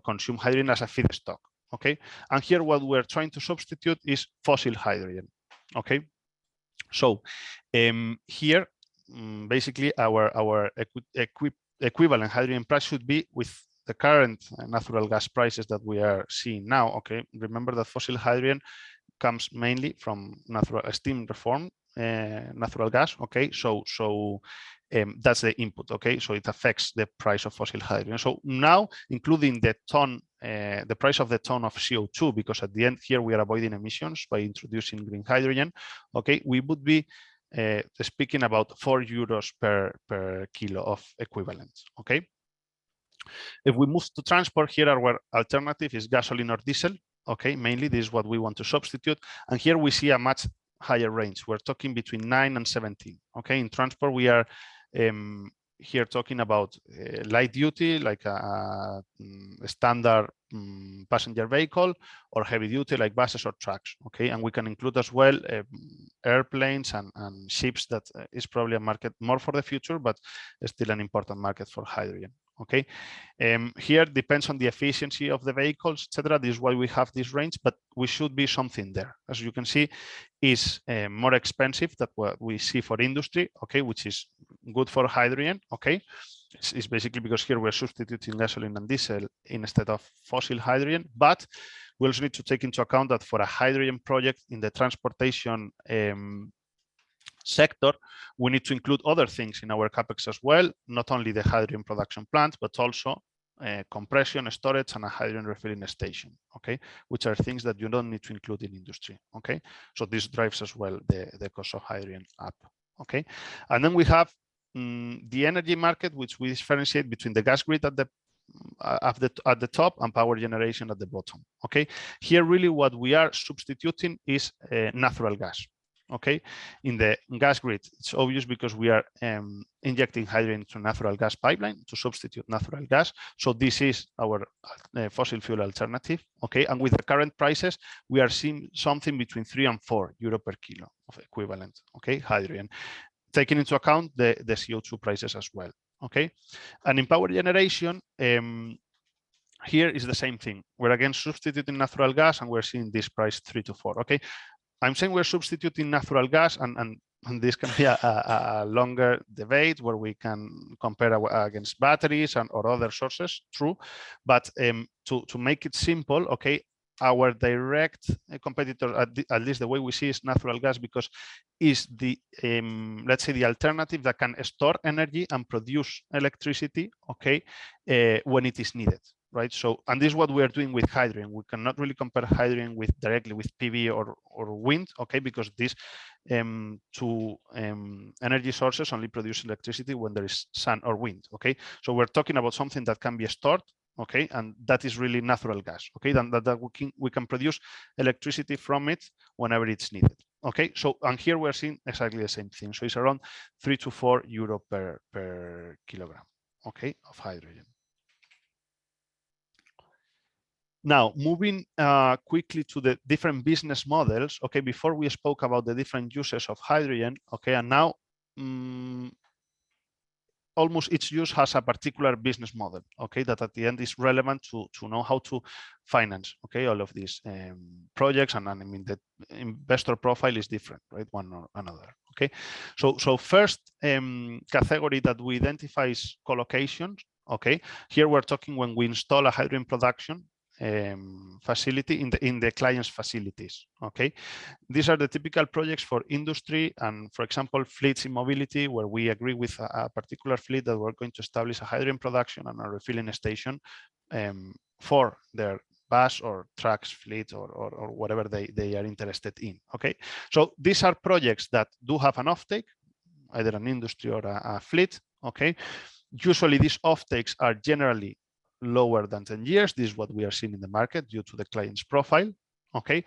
consume hydrogen as a feedstock. Okay, and here what we're trying to substitute is fossil hydrogen. Okay, so here basically our equivalent hydrogen price should be with the current natural gas prices that we are seeing now. Okay, remember that fossil hydrogen comes mainly from natural steam reform natural gas. Okay, so that's the input. Okay, so it affects the price of fossil hydrogen. So now, including the ton, the price of the ton of CO2, because at the end here we are avoiding emissions by introducing green hydrogen. Okay, we would be speaking about €4 per kilo of equivalent. Okay, if we move to transport, here our alternative is gasoline or diesel. Okay, mainly this is what we want to substitute, and here we see a much higher range. We're talking between 9 and 17. Okay, in transport we are here talking about light duty, like a standard passenger vehicle, or heavy duty, like buses or trucks. Okay, and we can include as well airplanes and ships. That is probably a market more for the future, but still an important market for hydrogen. Okay, here depends on the efficiency of the vehicles, etc. This is why we have this range, but we should be something there. As you can see, is more expensive than what we see for industry. Okay, which is good for hydrogen. Okay, it's basically because here we're substituting gasoline and diesel instead of fossil hydrogen. But we also need to take into account that for a hydrogen project in the transportation sector, we need to include other things in our capex as well, not only the hydrogen production plant, but also compression, storage, and a hydrogen refilling station. Okay, which are things that you don't need to include in industry. Okay, so this drives as well the cost of hydrogen up. Okay, and then we have the energy market, which we differentiate between the gas grid at the top and power generation at the bottom. Okay, here really what we are substituting is natural gas. Okay, in the gas grid, it's obvious because we are injecting hydrogen into natural gas pipeline to substitute natural gas. So this is our fossil fuel alternative. Okay, and with the current prices, we are seeing something between 3 and 4 euro per kilo of equivalent. Okay, hydrogen, taking into account the CO2 prices as well. Okay, and in power generation, here is the same thing. We're again substituting natural gas, and we're seeing this price 3 to 4. Okay. I'm saying we're substituting natural gas, and this can be a longer debate where we can compare against batteries or other sources, true. But to make it simple, okay, our direct competitor, at least the way we see, is natural gas, because is the, let's say, the alternative that can store energy and produce electricity, okay, when it is needed. Right. So, and this is what we are doing with hydrogen. We cannot really compare hydrogen directly with PV or wind, okay, because these two energy sources only produce electricity when there is sun or wind. Okay, so we're talking about something that can be stored. Okay, and that is really natural gas. Okay, then that we can produce electricity from it whenever it's needed. Okay, so and here we're seeing exactly the same thing. So it's around 3 to 4 euro per kilogram. Okay, of hydrogen. Now, moving quickly to the different business models. Okay, before we spoke about the different uses of hydrogen. Okay, and now almost each use has a particular business model. Okay, that at the end is relevant to know how to finance. Okay, all of these projects, and I mean the investor profile is different, right? One or another. Okay, so first category that we identify is co-locations. Okay, here we're talking when we install a hydrogen production facility in the client's facilities. Okay, these are the typical projects for industry and, for example, fleets in mobility, where we agree with a particular fleet that we're going to establish a hydrogen production and a refilling station for their bus or trucks fleet or whatever they are interested in. Okay, so these are projects that do have an offtake, either an industry or a fleet. Okay, usually these offtakes are generally lower than 10 years. This is what we are seeing in the market due to the client's profile. Okay,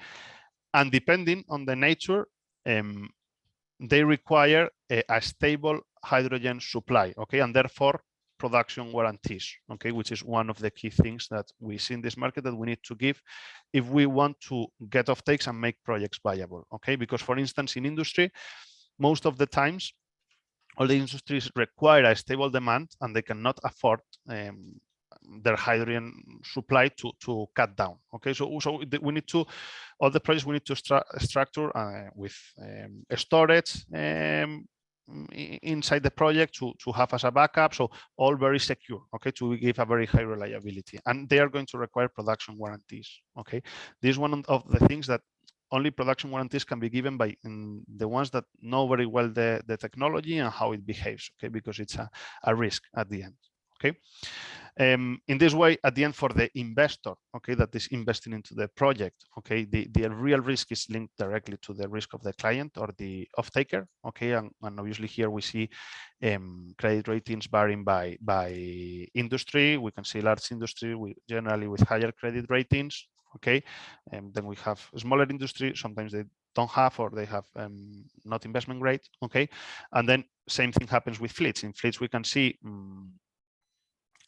and depending on the nature, they require a stable hydrogen supply. Okay, and therefore production warranties. Okay, which is one of the key things that we see in this market that we need to give if we want to get offtakes and make projects viable. Okay, because for instance, in industry, most of the times, all the industries require a stable demand, and they cannot afford their hydrogen supply to cut down. Okay, so we need to, all the projects we need to structure with storage inside the project to have as a backup, so all very secure. Okay, to give a very high reliability, and they are going to require production warranties. Okay, this is one of the things that only production warranties can be given by the ones that know very well the technology and how it behaves. Okay, because it's a risk at the end. Okay, in this way, at the end, for the investor, okay, that is investing into the project, okay, the real risk is linked directly to the risk of the client or the off-taker. Okay, and obviously here we see credit ratings varying by industry. We can see large industry generally with higher credit ratings. Okay, and then we have smaller industry. Sometimes they don't have, or they have not investment grade. Okay, and then same thing happens with fleets. In fleets, we can see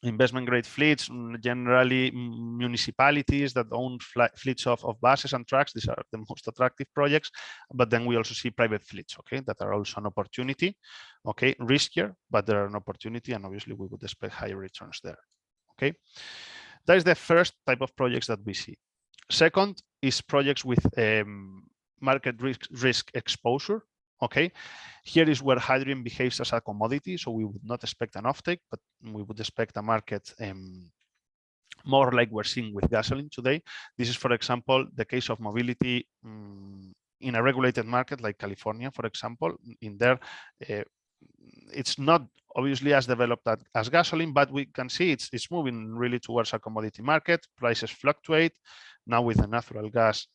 investment grade fleets, generally municipalities that own fleets of buses and trucks. These are the most attractive projects. But then we also see private fleets, okay, that are also an opportunity. Okay, riskier, but they're an opportunity, and obviously we would expect higher returns there. Okay, that is the first type of projects that we see. Second is projects with market risk exposure. Okay, here is where hydrogen behaves as a commodity, so we would not expect an offtake, but we would expect a market more like we're seeing with gasoline today. This is, for example, the case of mobility in a regulated market like California, for example. In there, it's not obviously as developed as gasoline, but we can see it's moving really towards a commodity market. Prices fluctuate. Now with the natural gas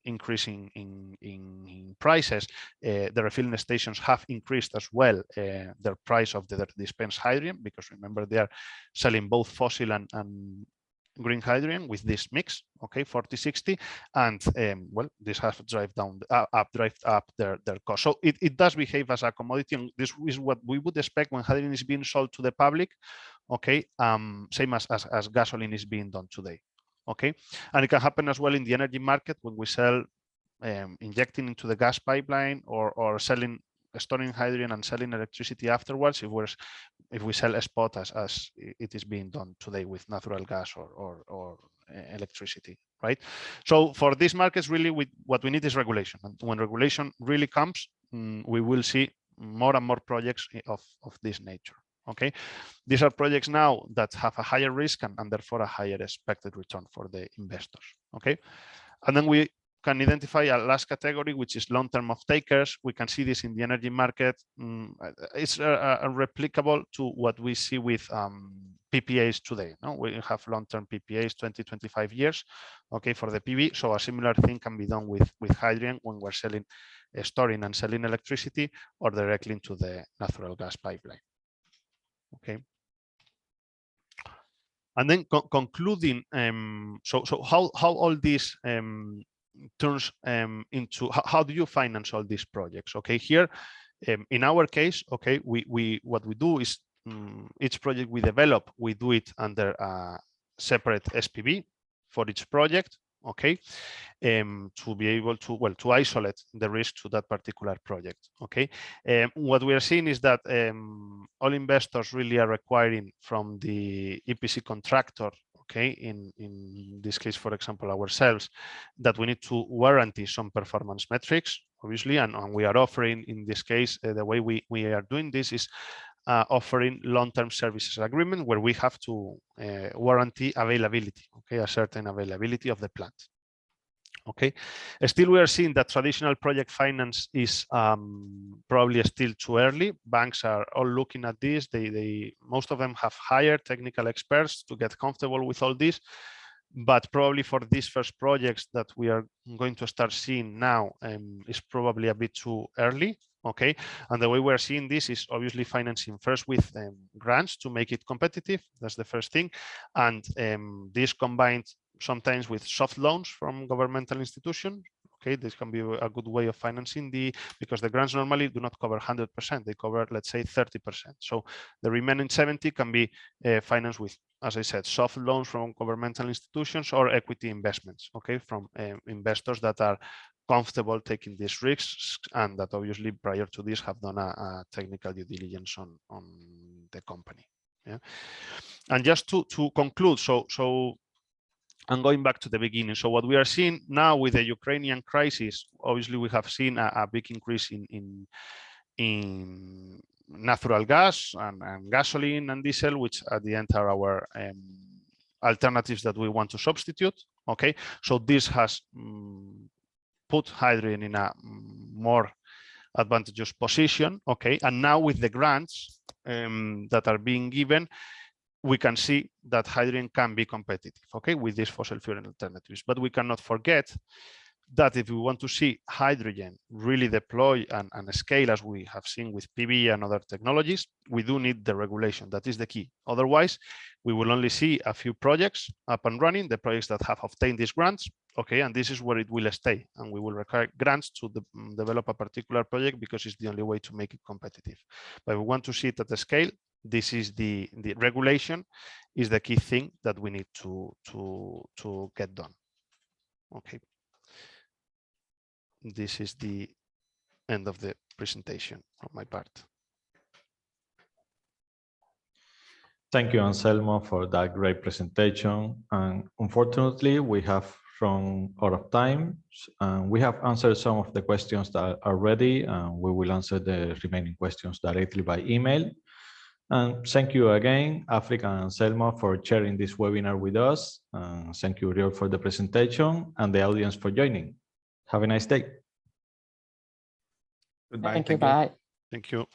increasing in prices, the refilling stations have increased as well their price of the dispensed hydrogen, because remember they are selling both fossil and green hydrogen with this mix, okay, 40-60, and well, this has drive up their cost. So it does behave as a commodity, and this is what we would expect when hydrogen is being sold to the public, okay, same as gasoline is being done today. Okay, and it can happen as well in the energy market when we sell injecting into the gas pipeline, or storing hydrogen and selling electricity afterwards, if we sell a spot as it is being done today with natural gas or electricity, right? So for these markets, really what we need is regulation, and when regulation really comes, we will see more and more projects of this nature. Okay, these are projects now that have a higher risk and therefore a higher expected return for the investors. Okay, and then we can identify a last category, which is long-term off-takers. We can see this in the energy market. It's replicable to what we see with PPAs today. No? We have long-term PPAs, 20-25 years, okay, for the PV. So a similar thing can be done with hydrogen when we're selling, storing and selling electricity, or directly into the natural gas pipeline. Okay, and then concluding, so how all this turns into how do you finance all these projects? Okay, here in our case, okay, what we do is each project we develop, we do it under a separate SPV for each project. Okay, to be able to isolate the risk to that particular project. Okay, what we are seeing is that all investors really are requiring from the EPC contractor, okay, in this case, for example, ourselves, that we need to warranty some performance metrics, obviously, and we are offering, in this case, the way we are doing this is offering long-term services agreement where we have to warranty availability, okay, a certain availability of the plant. Okay, still we are seeing that traditional project finance is probably still too early. Banks are all looking at this. Most of them have hired technical experts to get comfortable with all this, but probably for these first projects that we are going to start seeing now is probably a bit too early. Okay, and the way we're seeing this is obviously financing first with grants to make it competitive. That's the first thing, and this combined sometimes with soft loans from governmental institutions. Okay, this can be a good way of financing because the grants normally do not cover 100%. They cover, let's say, 30%. So the remaining 70 can be financed with, as I said, soft loans from governmental institutions or equity investments. Okay, from investors that are comfortable taking these risks and that obviously prior to this have done a technical due diligence on the company. Yeah, and just to conclude, so I'm going back to the beginning. So what we are seeing now with the Ukrainian crisis, obviously we have seen a big increase in natural gas and gasoline and diesel, which at the end are our alternatives that we want to substitute. Okay, so this has put hydrogen in a more advantageous position. Okay, and now with the grants that are being given, we can see that hydrogen can be competitive, okay, with these fossil fuel alternatives. But we cannot forget that if we want to see hydrogen really deploy and scale as we have seen with PV and other technologies, we do need the regulation. That is the key. Otherwise, we will only see a few projects up and running, the projects that have obtained these grants. Okay, and this is where it will stay. And we will require grants to develop a particular project because it's the only way to make it competitive. But if we want to see it at the scale, this is the regulation is the key thing that we need to get done. Okay. This is the end of the presentation on my part. Thank you, Anselmo, for that great presentation. And unfortunately, we have run out of time. We have answered some of the questions that are ready, and we will answer the remaining questions directly by email. And thank you again, Africa and Anselmo, for sharing this webinar with us. Thank you, Uriel, for the presentation, and the audience for joining. Have a nice day. Goodbye. Thank you. Bye. Thank you.